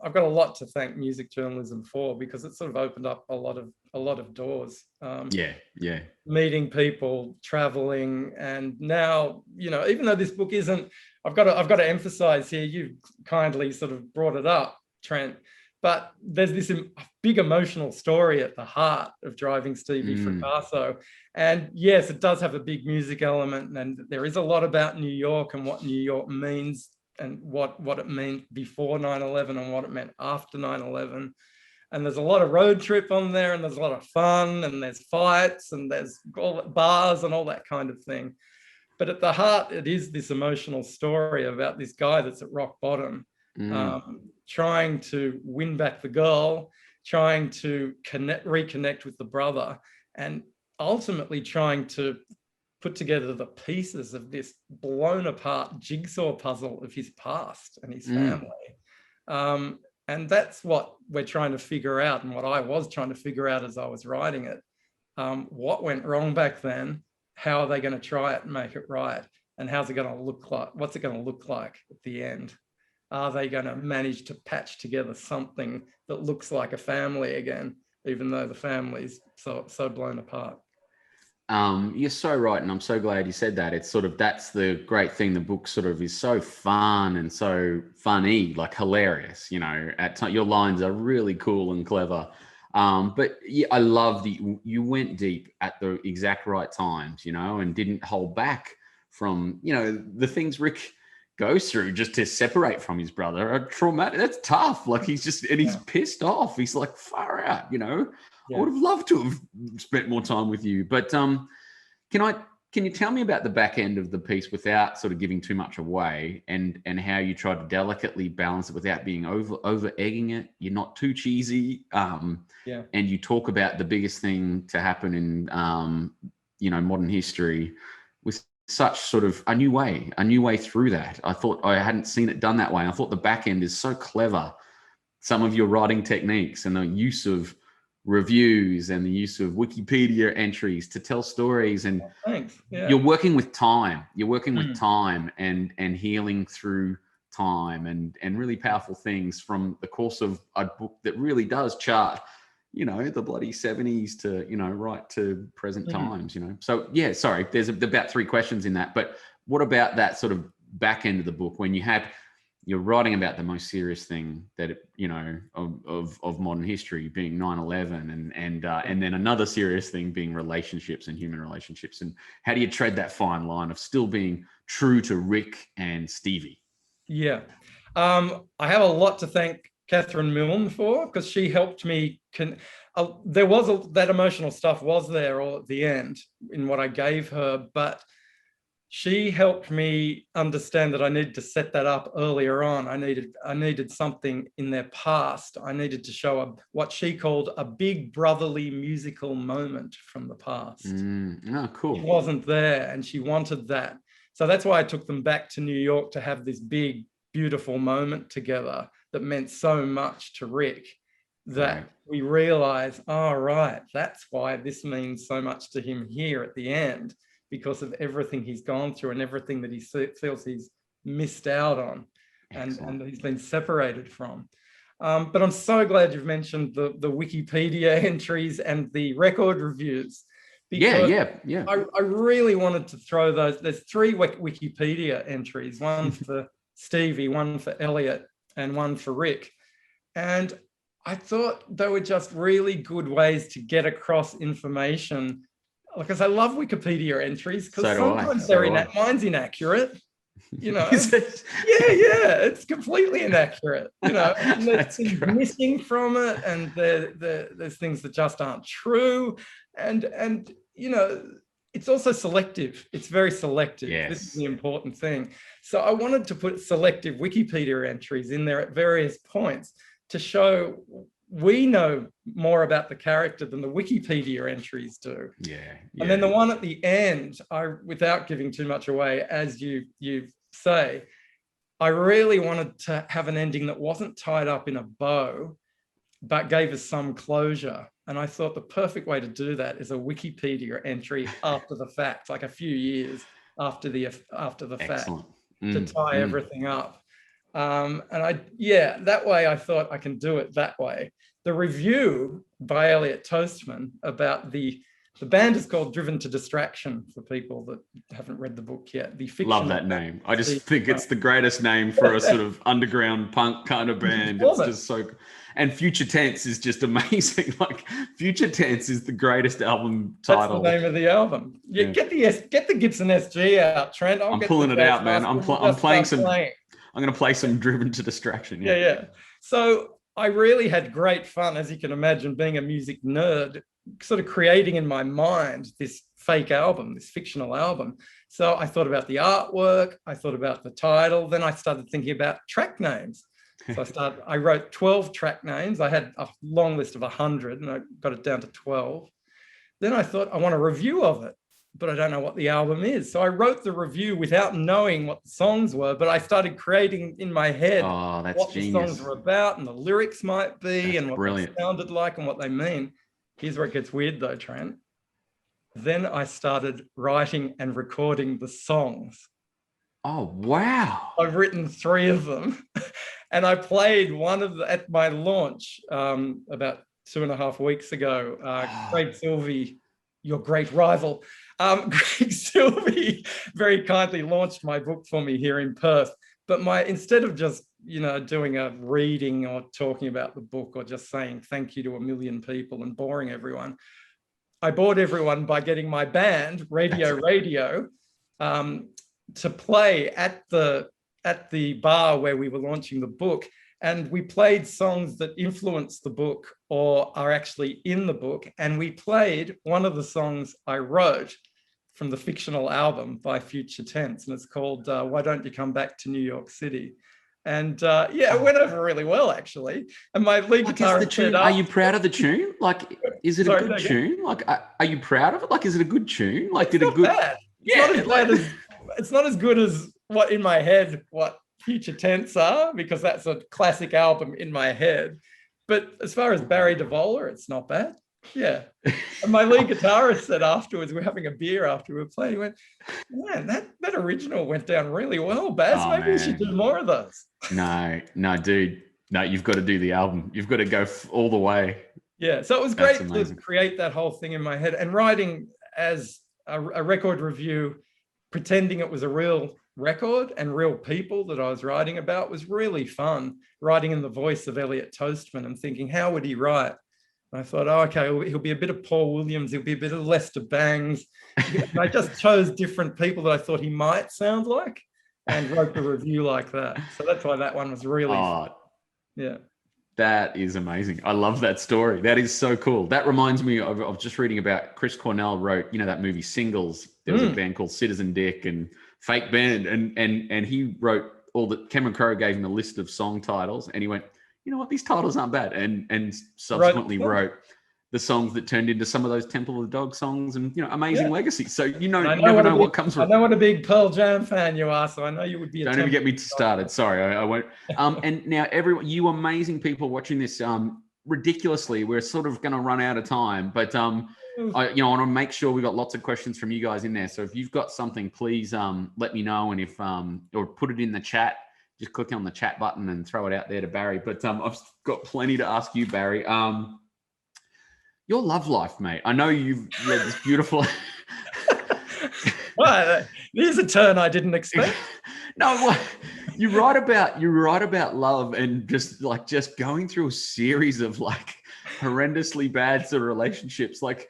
I've got a lot to thank music journalism for, because it sort of opened up a lot of doors. Meeting people, traveling, and now, you know, even though this book isn't, I've got to emphasize here, you've kindly sort of brought it up, Trent, but there's this big emotional story at the heart of Driving Stevie Fracasso. And yes, it does have a big music element, and there is a lot about New York and what New York means, and what it meant before 9/11 and what it meant after 9/11. And there's a lot of road trip on there, and there's a lot of fun, and there's fights, and there's all bars and all that kind of thing. But at the heart, it is this emotional story about this guy that's at rock bottom, trying to win back the girl, trying to reconnect with the brother, and ultimately trying to put together the pieces of this blown apart jigsaw puzzle of his past and his family. And that's what we're trying to figure out, and what I was trying to figure out as I was writing it. What went wrong back then? How are they going to try it and make it right? And how's it going to look like? What's it going to look like at the end? Are they going to manage to patch together something that looks like a family again, even though the family's so blown apart? You're so right, and I'm so glad you said that. It's sort of, that's the great thing. The book sort of is so fun and so funny, like hilarious. You know, at times your lines are really cool and clever. But yeah, I love that you went deep at the exact right times, you know, and didn't hold back from, you know, the things Rick goes through just to separate from his brother are traumatic. That's tough. Like he's pissed off. He's like, far out, you know. I would have loved to have spent more time with you. But can you tell me about the back end of the piece without sort of giving too much away, and how you try to delicately balance it without being over egging it? You're not too cheesy. And you talk about the biggest thing to happen in you know, modern history with such sort of a new way through that. I thought I hadn't seen it done that way. I thought the back end is so clever. Some of your writing techniques and the use of reviews and the use of Wikipedia entries to tell stories, and you're working with time. You're working with time and healing through time and really powerful things from the course of a book that really does chart, you know, the bloody 70s to, you know, right to present times, you know. So yeah, sorry, there's about 3 questions in that, but what about that sort of back end of the book when you had you're writing about the most serious thing that, you know, of modern history, being 9/11, and then another serious thing being relationships and human relationships. And how do you tread that fine line of still being true to Rick and Stevie? Yeah. I have a lot to thank Catherine Milne for, because she helped me. There was that emotional stuff was there all at the end in what I gave her, but she helped me understand that I needed to set that up earlier on. I needed something in their past. I needed to show what she called a big brotherly musical moment from the past. Oh, cool. It wasn't there, and she wanted that. So that's why I took them back to New York to have this big, beautiful moment together that meant so much to Rick, that we realized, right, that's why this means so much to him here at the end, because of everything he's gone through and everything that he feels he's missed out on and he's been separated from. But I'm so glad you've mentioned the Wikipedia entries and the record reviews. Yeah. I really wanted to throw those. There's 3 Wikipedia entries, one for Stevie, one for Elliot, and one for Rick. And I thought they were just really good ways to get across information, because I love Wikipedia entries, because sometimes mine's inaccurate. You know, it's completely inaccurate. You know, and there's things missing from it, and there's things that just aren't true, and you know, it's also selective. It's very selective. Yes. This is the important thing. So I wanted to put selective Wikipedia entries in there at various points to show we know more about the character than the Wikipedia entries do. Yeah. And then the one at the end, without giving too much away, as you say, I really wanted to have an ending that wasn't tied up in a bow, but gave us some closure. And I thought the perfect way to do that is a Wikipedia entry after the fact, like a few years after the fact, to tie everything up. And that way I thought I can do it that way. The review by Elliot Toastman about the band is called Driven to Distraction, for people that haven't read the book yet. Love that name. I just think it's the greatest name for a sort of underground punk kind of band. It's just so, and Future Tense is just amazing. Like, Future Tense is the greatest album title. That's the name of the album. Yeah. Get the Gibson SG out, Trent. I'm pulling it out, man. I'm playing some. I'm going to play some Driven to Distraction. Yeah. So I really had great fun, as you can imagine, being a music nerd, sort of creating in my mind this fake album, this fictional album. So I thought about the artwork, I thought about the title, then I started thinking about track names. So I wrote 12 track names. I had a long list of 100 and I got it down to 12. Then I thought, I want a review of it, but I don't know what the album is. So I wrote the review without knowing what the songs were, but I started creating in my head what the songs were about and the lyrics might be and what they sounded like and what they mean. Here's where it gets weird though, Trent. Then I started writing and recording the songs. Oh, wow. I've written 3 of them. And I played one of them at my launch about 2.5 weeks ago. Craig Silvey, your great rival, Craig Silvey very kindly launched my book for me here in Perth. But instead of just, doing a reading or talking about the book or just saying thank you to 1 million people and boring everyone, I bored everyone by getting my band, Radio, to play at the bar where we were launching the book. And we played songs that influenced the book or are actually in the book. And we played one of the songs I wrote from the fictional album by Future Tense. And it's called Why Don't You Come Back to New York City? And it went over really well, actually. And my lead guitarist said, are you proud of the tune? Like, is it a good tune? Like, are you proud of it? Like, is it a good tune? Like, did it good? Bad. It's not as good as what in my head, what Future Tense are, because that's a classic album in my head. But as far as Barry Divola, it's not bad. Yeah. And my lead guitarist said afterwards, we're having a beer after we were playing, he went, man, that original went down really well, Baz. Maybe we should do more of those. No, dude. No, you've got to do the album. You've got to go all the way. Yeah. So it was great to create that whole thing in my head and writing as a record review, pretending it was a real record and real people that I was writing about was really fun. Writing in the voice of Elliot Toastman and thinking, how would he write? And I thought, oh, okay, he'll be a bit of Paul Williams, he'll be a bit of Lester Bangs. And I just chose different people that I thought he might sound like and wrote the review like that. So that's why that one was really fun. Yeah. That is amazing. I love that story. That is so cool. That reminds me of just reading about Chris Cornell wrote, you know, that movie Singles. There was a band called Citizen Dick and Fake Band. And he wrote Cameron Crowe gave him a list of song titles and he went, you know what, these titles aren't bad. And subsequently wrote the songs that turned into some of those Temple of the Dog songs and, you know, amazing legacy. So, you never know what comes from. I know what a big Pearl Jam fan you are, so I know you would be. Don't even get me started. Sorry, I won't. And now you amazing people watching this, ridiculously, we're sort of going to run out of time, but I want to make sure we got lots of questions from you guys in there. So if you've got something, please let me know. And if, or put it in the chat, just click on the chat button and throw it out there to Barry. But I've got plenty to ask you, Barry. Your love life, mate. I know you've read this beautiful. Well, there's a turn I didn't expect. No, well, you write about love and just going through a series of like horrendously bad sort of relationships. Like,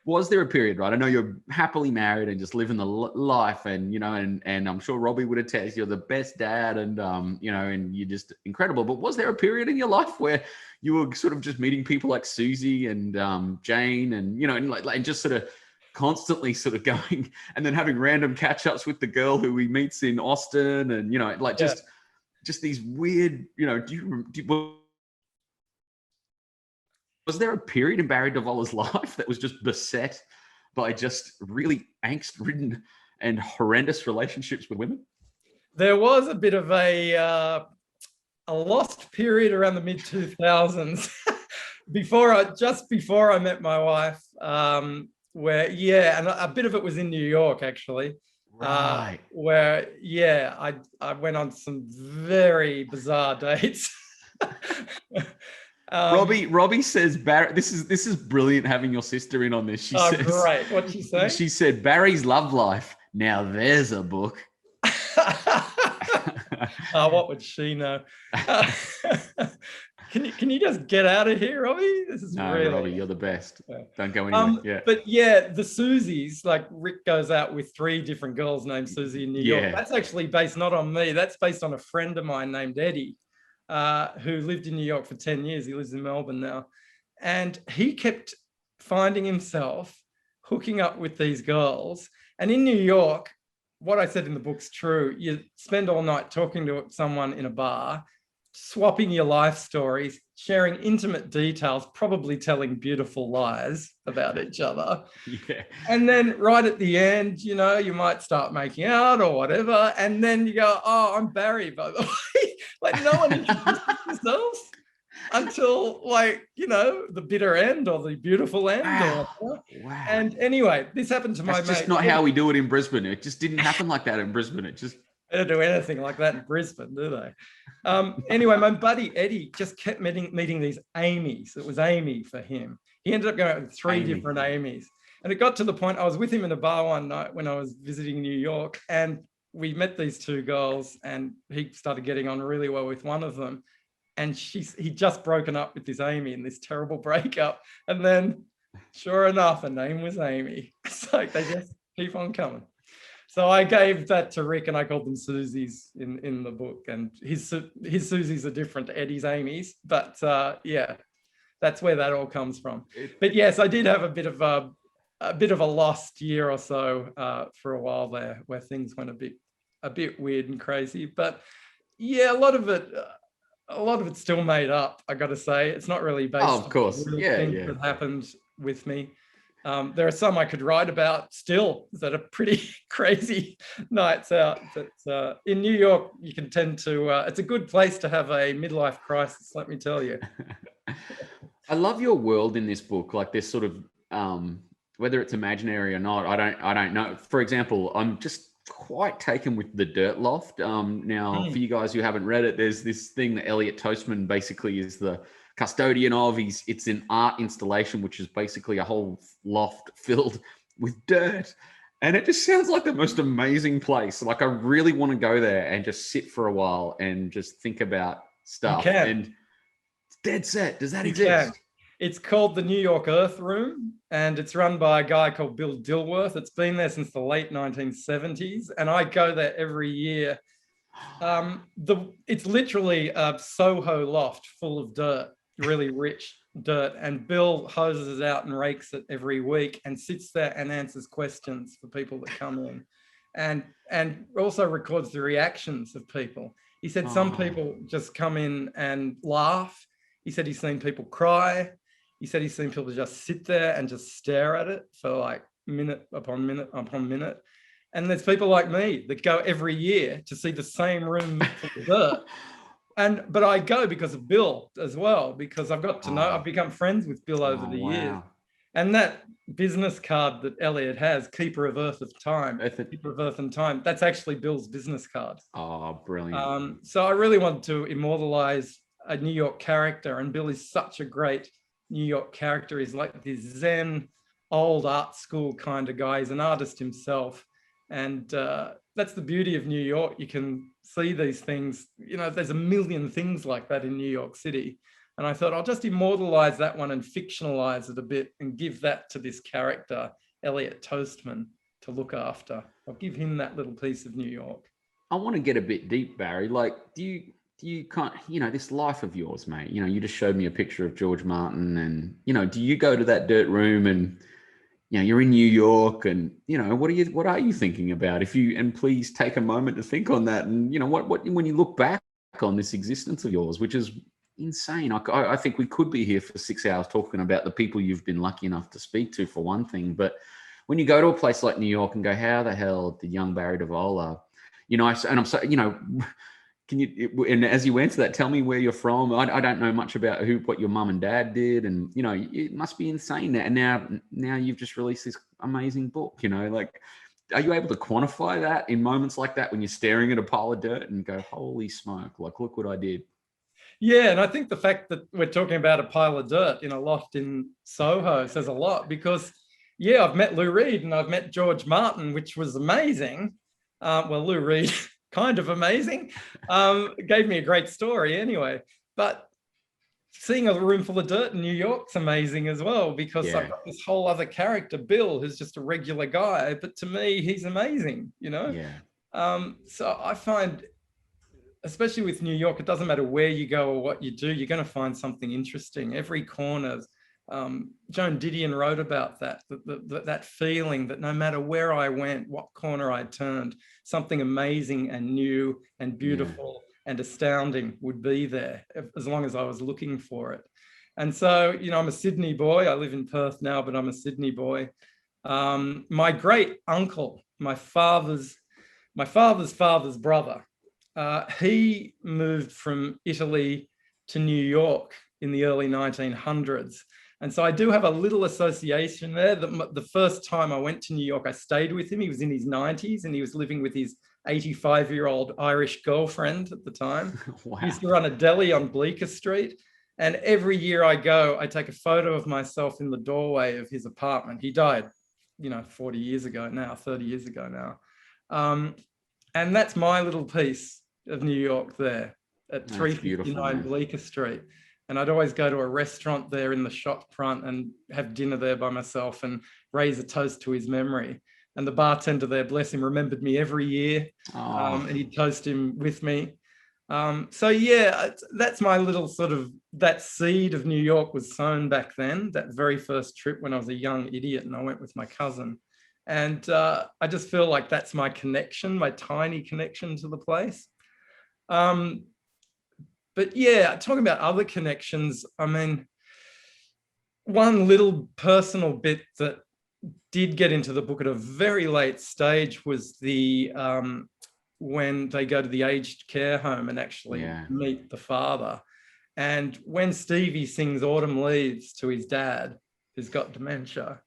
was there a period, right? I know you're happily married and just living the life, and and I'm sure Robbie would attest you're the best dad, and and you're just incredible. But was there a period in your life where you were sort of just meeting people like Susie and Jane, and and just sort of constantly sort of going, and then having random catch-ups with the girl who he meets in Austin, and just these weird, was there a period in Barry Divola's life that was just beset by just really angst-ridden and horrendous relationships with women? There was a bit of a lost period around the mid-2000s before I met my wife, where, and a bit of it was in New York, actually. Right. Where, I went on some very bizarre dates. Robbie says, Barry, this is brilliant having your sister in on this. She says, great. What'd she say? She said, Barry's love life. Now there's a book. What would she know? Can you just get out of here, Robbie? This is really... Robbie, you're the best. Don't go anywhere. But the Susies, like Rick goes out with 3 different girls named Susie in New York. That's actually based not on me. That's based on a friend of mine named Eddie, who lived in New York for 10 years. He lives in Melbourne now. And he kept finding himself hooking up with these girls. And in New York, what I said in the book's true. You spend all night talking to someone in a bar, swapping your life stories, sharing intimate details, probably telling beautiful lies about each other. Yeah. And then right at the end, you might start making out or whatever. And then you go, oh, I'm Barry, by the way. Like, no one introduces themselves until, the bitter end or the beautiful end. Wow. And anyway, this happened to my mate. That's just not how we do it in Brisbane. It just didn't happen like that in Brisbane. It just... They don't do anything like that in Brisbane, do they? Anyway, my buddy Eddie just kept meeting these Amy's. It was Amy for him. He ended up going out with 3 different Amy's. And it got to the point, I was with him in a bar one night when I was visiting New York, and we met these 2 girls, and he started getting on really well with one of them. And he'd just broken up with this Amy in this terrible breakup. And then, sure enough, her name was Amy. It's like they just keep on coming. So I gave that to Rick, and I called them Susies in the book. And his Susies are different to Eddie's Amy's, but that's where that all comes from. But yes, I did have a bit of a lost year or so for a while there, where things went a bit weird and crazy. But a lot of it's still made up. I got to say, it's not really based of course, on things that happened with me. There are some I could write about still that are pretty crazy nights out. But in New York, you can tend to, it's a good place to have a midlife crisis, let me tell you. I love your world in this book. Like this sort of, whether it's imaginary or not, I don't know. For example, I'm just quite taken with the Dirt Loft. Now, for you guys who haven't read it, there's this thing that Elliot Toastman basically is the custodian of. It's an art installation, which is basically a whole loft filled with dirt. And it just sounds like the most amazing place. Like I really want to go there and just sit for a while and just think about stuff. And it's dead set. Does that exist? It's called the New York Earth Room, and it's run by a guy called Bill Dilworth. It's been there since the late 1970s, and I go there every year. It's literally a Soho loft full of dirt, really rich dirt, and Bill hoses it out and rakes it every week and sits there and answers questions for people that come in, and also records the reactions of people. He said some people just come in and laugh. He said he's seen people cry. He said he's seen people just sit there and just stare at it for like minute upon minute upon minute. And there's people like me that go every year to see the same room full of dirt. But I go because of Bill as well, because I've got to know, I've become friends with Bill over the years. And that business card that Elliot has, Keeper of Earth of Time, Keeper of Earth and Time, that's actually Bill's business card. Oh, brilliant. So I really wanted to immortalize a New York character, and Bill is such a great New York character. He's like this Zen, old art school kind of guy. He's an artist himself. And that's the beauty of New York. You can see these things, you know, there's a million things like that in New York City. And I thought I'll just immortalize that one and fictionalize it a bit and give that to this character, Elliot Toastman, to look after. I'll give him that little piece of New York. I want to get a bit deep, Barry. Like, do you can't, you know, this life of yours, mate, you know, you just showed me a picture of George Martin, and, you know, do you go to that dirt room and, you know, you're in New York and, you know, what are you thinking about? And please take a moment to think on that. And, you know, what when you look back on this existence of yours, which is insane. I think we could be here for 6 hours talking about the people you've been lucky enough to speak to, for one thing. But when you go to a place like New York and go, how the hell did young Barry Divola, you know, I'm so, you know, can you, and as you answer that, tell me where you're from. I don't know much about what your mum and dad did, and, you know, it must be insane. And now you've just released this amazing book, you know, like, are you able to quantify that in moments like that when you're staring at a pile of dirt and go, holy smoke, like, look what I did? Yeah, and I think the fact that we're talking about a pile of dirt in a loft in Soho says a lot, because, yeah, I've met Lou Reed and I've met George Martin, which was amazing. Well, Lou Reed, kind of amazing. Gave me a great story anyway. But seeing a room full of dirt in New York's amazing as well, because I've got this whole other character, Bill, who's just a regular guy. But to me, he's amazing, you know? Yeah. So I find, especially with New York, it doesn't matter where you go or what you do, you're going to find something interesting. Every corner. Joan Didion wrote about that feeling that no matter where I went, what corner I turned, something amazing and new and beautiful and astounding would be there, as long as I was looking for it. And so, you know, I'm a Sydney boy. I live in Perth now, but I'm a Sydney boy. My great uncle, my father's father's brother, he moved from Italy to New York in the early 1900s. And so I do have a little association there. The first time I went to New York, I stayed with him. He was in his 90s and he was living with his 85-year-old Irish girlfriend at the time. Wow. He used to run a deli on Bleecker Street. And every year I go, I take a photo of myself in the doorway of his apartment. He died, you know, 30 years ago now. And that's my little piece of New York there at 359 Bleecker Street. And I'd always go to a restaurant there in the shop front and have dinner there by myself and raise a toast to his memory. And the bartender there, bless him, remembered me every year. And he'd toast him with me. So yeah, that's my little sort of, that seed of New York was sown back then, that very first trip when I was a young idiot and I went with my cousin. And I just feel like that's my connection, my tiny connection to the place. But yeah, talking about other connections, I mean, one little personal bit that did get into the book at a very late stage was the when they go to the aged care home and actually meet the father. And when Stevie sings Autumn Leaves to his dad, who's got dementia,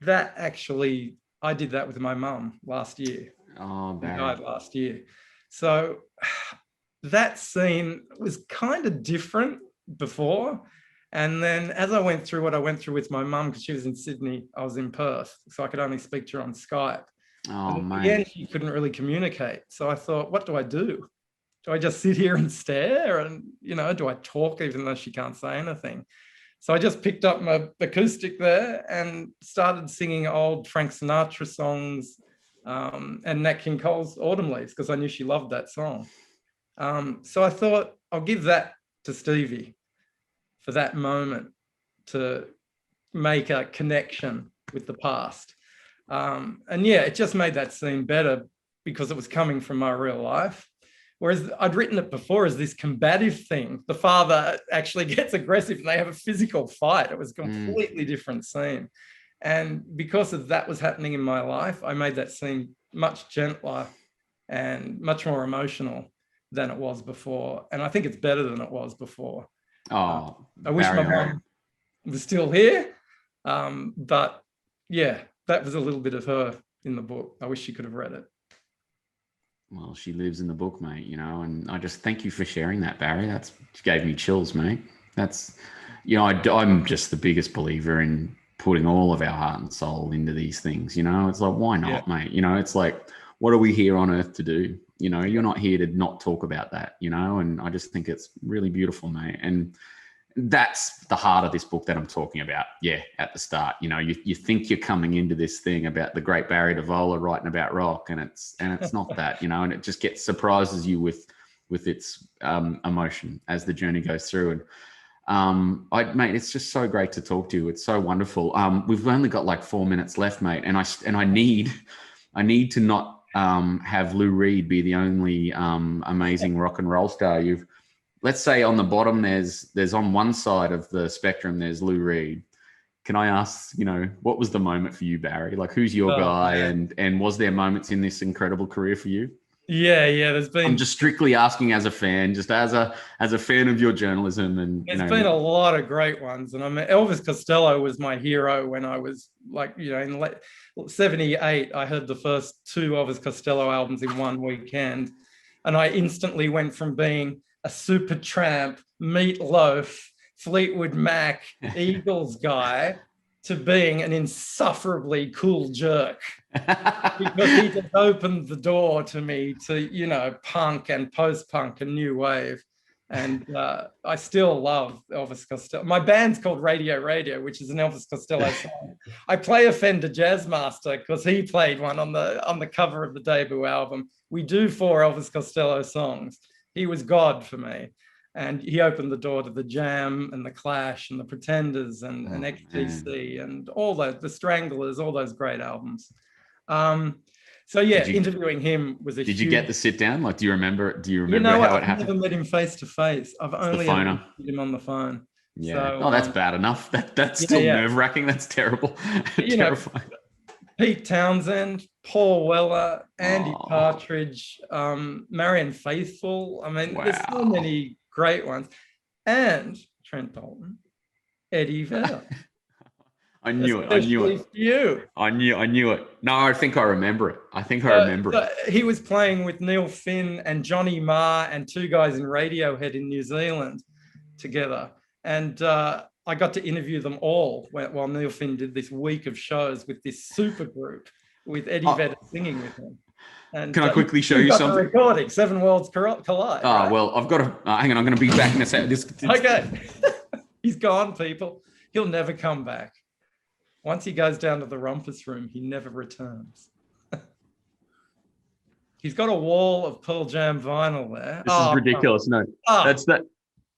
that actually, I did that with my mum last year. Oh, Barry. He died last year. So that scene was kind of different before. And then as I went through what I went through with my mum, because she was in Sydney, I was in Perth, so I could only speak to her on Skype. Oh, and mate. again, she couldn't really communicate. So I thought, what do I do? Do I just sit here and stare? And, do I talk even though she can't say anything? So I just picked up my acoustic there and started singing old Frank Sinatra songs and Nat King Cole's Autumn Leaves, because I knew she loved that song. So I thought, I'll give that to Stevie for that moment to make a connection with the past. And yeah, it just made that scene better because it was coming from my real life. Whereas I'd written it before as this combative thing. The father actually gets aggressive and they have a physical fight. It was a completely different scene. And because of that was happening in my life, I made that scene much gentler and much more emotional than it was before. And I think it's better than it was before. Oh, I wish my mom was still here. But yeah, that was a little bit of her in the book. I wish she could have read it. Well, she lives in the book, mate, and I just thank you for sharing that, Barry. That gave me chills, mate. That's, I'm just the biggest believer in putting all of our heart and soul into these things, It's like, why not, mate? It's like, what are we here on earth to do? You're not here to not talk about that, and I just think it's really beautiful, mate. And that's the heart of this book that I'm talking about. Yeah, at the start, you think you're coming into this thing about the great Barry Divola writing about rock, and it's not that, and it just surprises you with its emotion as the journey goes through. And mate, it's just so great to talk to you. It's so wonderful. We've only got like 4 minutes left, mate, and I need to not have Lou Reed be the only amazing rock and roll star you've. Let's say on the bottom, there's on one side of the spectrum, there's Lou Reed. Can I ask, what was the moment for you, Barry? Like, who's your guy? And was there moments in this incredible career for you? Yeah. There's been. I'm just strictly asking as a fan, just as a fan of your journalism, and there's been a lot of great ones. And Elvis Costello was my hero when I was like, in late 78. I heard the first 2 Elvis Costello albums in one weekend, and I instantly went from being a Super Tramp, Meat Loaf, Fleetwood Mac, Eagles guy to being an insufferably cool jerk, because he just opened the door to me to, punk and post-punk and new wave. And I still love Elvis Costello. My band's called Radio Radio, which is an Elvis Costello song. I play a Fender Jazzmaster because he played one on the cover of the debut album. We do 4 Elvis Costello songs. He was God for me. And he opened the door to the Jam and the Clash and the Pretenders and XTC and all the Stranglers, all those great albums. So yeah, interviewing him was a. Did you get the sit down? Like, do you remember how it happened? I've never met him face to face. I've only met him on the phone. Yeah. So, that's bad enough. That's still nerve wracking. That's terrible. Terrifying. Pete Townsend, Paul Weller, Andy Partridge, Marianne Faithfull. I mean, there's so many great ones. And Trent Dalton, Eddie Vedder. I knew it. You. I knew it. No, I think I remember it. So he was playing with Neil Finn and Johnny Marr and 2 guys in Radiohead in New Zealand together. And I got to interview them all while Neil Finn did this week of shows with this super group with Eddie Vedder singing with him. And can I quickly show you something? The recording, 7 Worlds Collide. Oh, right? Well, I've got to hang on. I'm going to be back in a second. Okay. He's gone, people. He'll never come back. Once he goes down to the rumpus room, he never returns. He's got a wall of Pearl Jam vinyl there. This is ridiculous. No, that's that.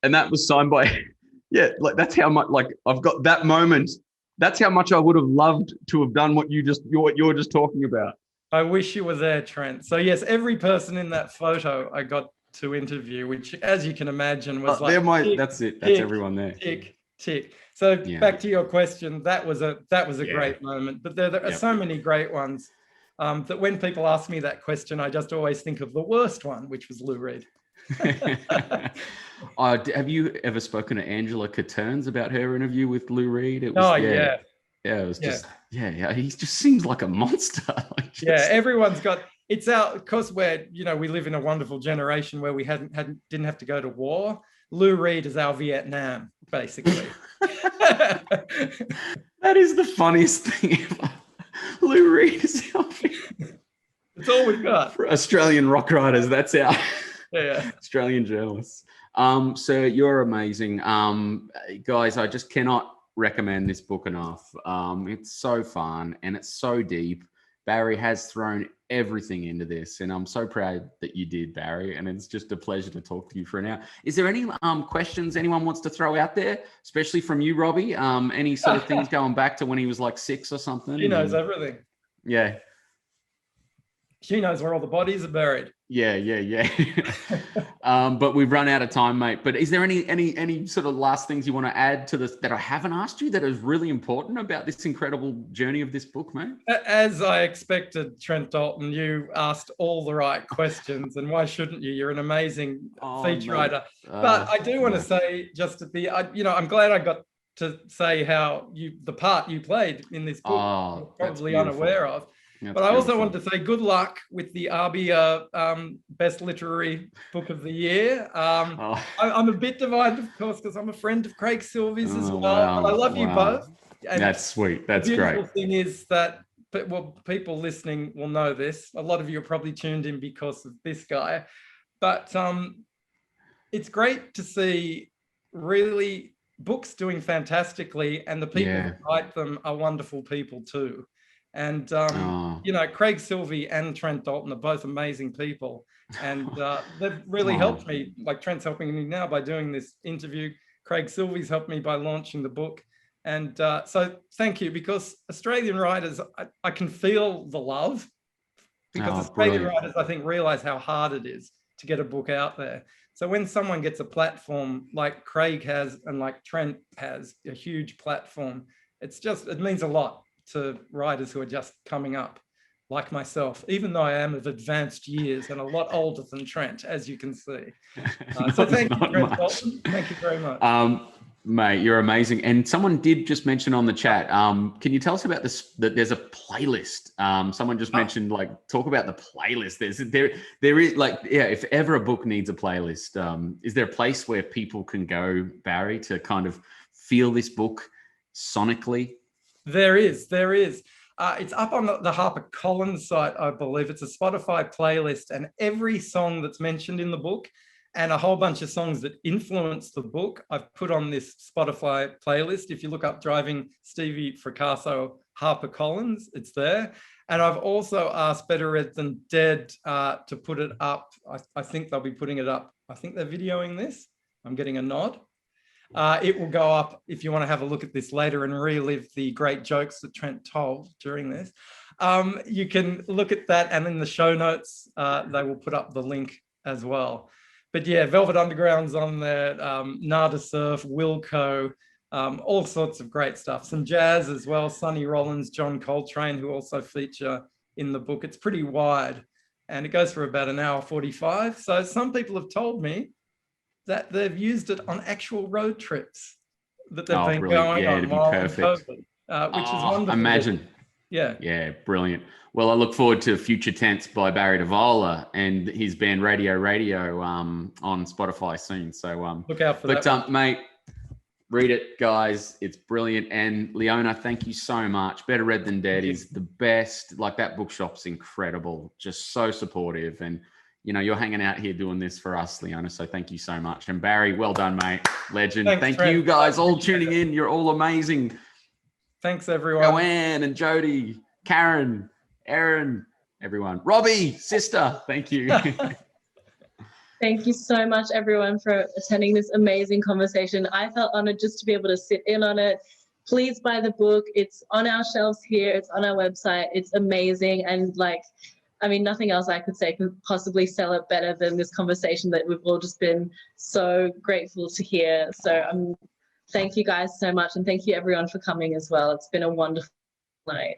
And that was signed by, yeah, like that's how much, like I've got that moment. That's how much I would have loved to have done what you're just talking about. I wish you were there, Trent. So yes, every person in that photo I got to interview, which as you can imagine was that's it. That's everyone there. Tick. So back to your question, that was a great moment. But there are so many great ones that when people ask me that question, I just always think of the worst one, which was Lou Reed. Have you ever spoken to Angela Caterns about her interview with Lou Reed? It was, yeah. Yeah, it was just he just seems like a monster. Everyone's got it's out because we live in a wonderful generation where we didn't have to go to war. Lou Reed is our Vietnam, basically. That is the funniest thing ever. Lou Reed is our Vietnam. That's all we've got. For Australian rock writers, that's our yeah. Australian journalists. So you're amazing. Guys, I just cannot recommend this book enough. It's so fun and it's so deep. Barry has thrown everything into this, and I'm so proud that you did, Barry, and it's just a pleasure to talk to you for an hour. Is there any questions anyone wants to throw out there, especially from you, Robbie? Any sort of things going back to when he was like 6 or something? She knows everything. Yeah. She knows where all the bodies are buried. Yeah. But we've run out of time, mate. But is there any sort of last things you want to add to this that I haven't asked you that is really important about this incredible journey of this book, mate? As I expected, Trent Dalton, you asked all the right questions, and why shouldn't you? You're an amazing feature writer. But I do want to say, just at the, I'm glad I got to say how the part you played in this book, you're probably unaware of. But I also wanted to say good luck with the ARBIA Best Literary Book of the Year. I'm a bit divided, of course, because I'm a friend of Craig Silvey's as well. Wow, but I love you both. And that's sweet. That's great. The beautiful great. thing is that, well, people listening will know this. A lot of you are probably tuned in because of this guy. But it's great to see really books doing fantastically, and the people who write them are wonderful people too. And, Craig Silvey and Trent Dalton are both amazing people. And they've really helped me. Like, Trent's helping me now by doing this interview. Craig Silvey's helped me by launching the book. And so thank you, because Australian writers, I can feel the love. Because Australian writers, I think, realize how hard it is to get a book out there. So when someone gets a platform like Craig has and like Trent has, a huge platform, it means a lot to writers who are just coming up, like myself, even though I am of advanced years and a lot older than Trent, as you can see. So thank you, Trent Dalton. Thank you very much. Mate, you're amazing. And someone did just mention on the chat, can you tell us about this, that there's a playlist? Someone just mentioned, talk about the playlist. There is if ever a book needs a playlist, is there a place where people can go, Barry, to kind of feel this book sonically? There is. It's up on the HarperCollins site, I believe. It's a Spotify playlist, and every song that's mentioned in the book and a whole bunch of songs that influence the book, I've put on this Spotify playlist. If you look up Driving Stevie Fracasso, HarperCollins, it's there. And I've also asked Better Read Than Dead to put it up. I think they'll be putting it up. I think they're videoing this. I'm getting a nod. It will go up if you want to have a look at this later and relive the great jokes that Trent told during this. You can look at that, and in the show notes, they will put up the link as well. But yeah, Velvet Underground's on there, Nada Surf, Wilco, all sorts of great stuff. Some jazz as well, Sonny Rollins, John Coltrane, who also feature in the book. It's pretty wide, and it goes for about an hour 45. So some people have told me that they've used it on actual road trips that they've been going on while in COVID, which is wonderful. Imagine. Yeah, brilliant. Well, I look forward to Future Tense by Barry Divola and his band Radio on Spotify soon. So look out for that. But mate, read it, guys. It's brilliant. And Leona, thank you so much. Better Read Than Dead is the best. Like, that bookshop's incredible. Just so supportive. And you're hanging out here doing this for us, Leona. So thank you so much. And Barry, well done, mate. Legend. Thank you guys all tuning in. You're all amazing. Thanks, everyone. Joanne and Jody, Karen, Erin, everyone. Robbie, sister, thank you. Thank you so much, everyone, for attending this amazing conversation. I felt honored just to be able to sit in on it. Please buy the book. It's on our shelves here. It's on our website. It's amazing. And nothing else I could say could possibly sell it better than this conversation that we've all just been so grateful to hear. So thank you guys so much. And thank you everyone for coming as well. It's been a wonderful night.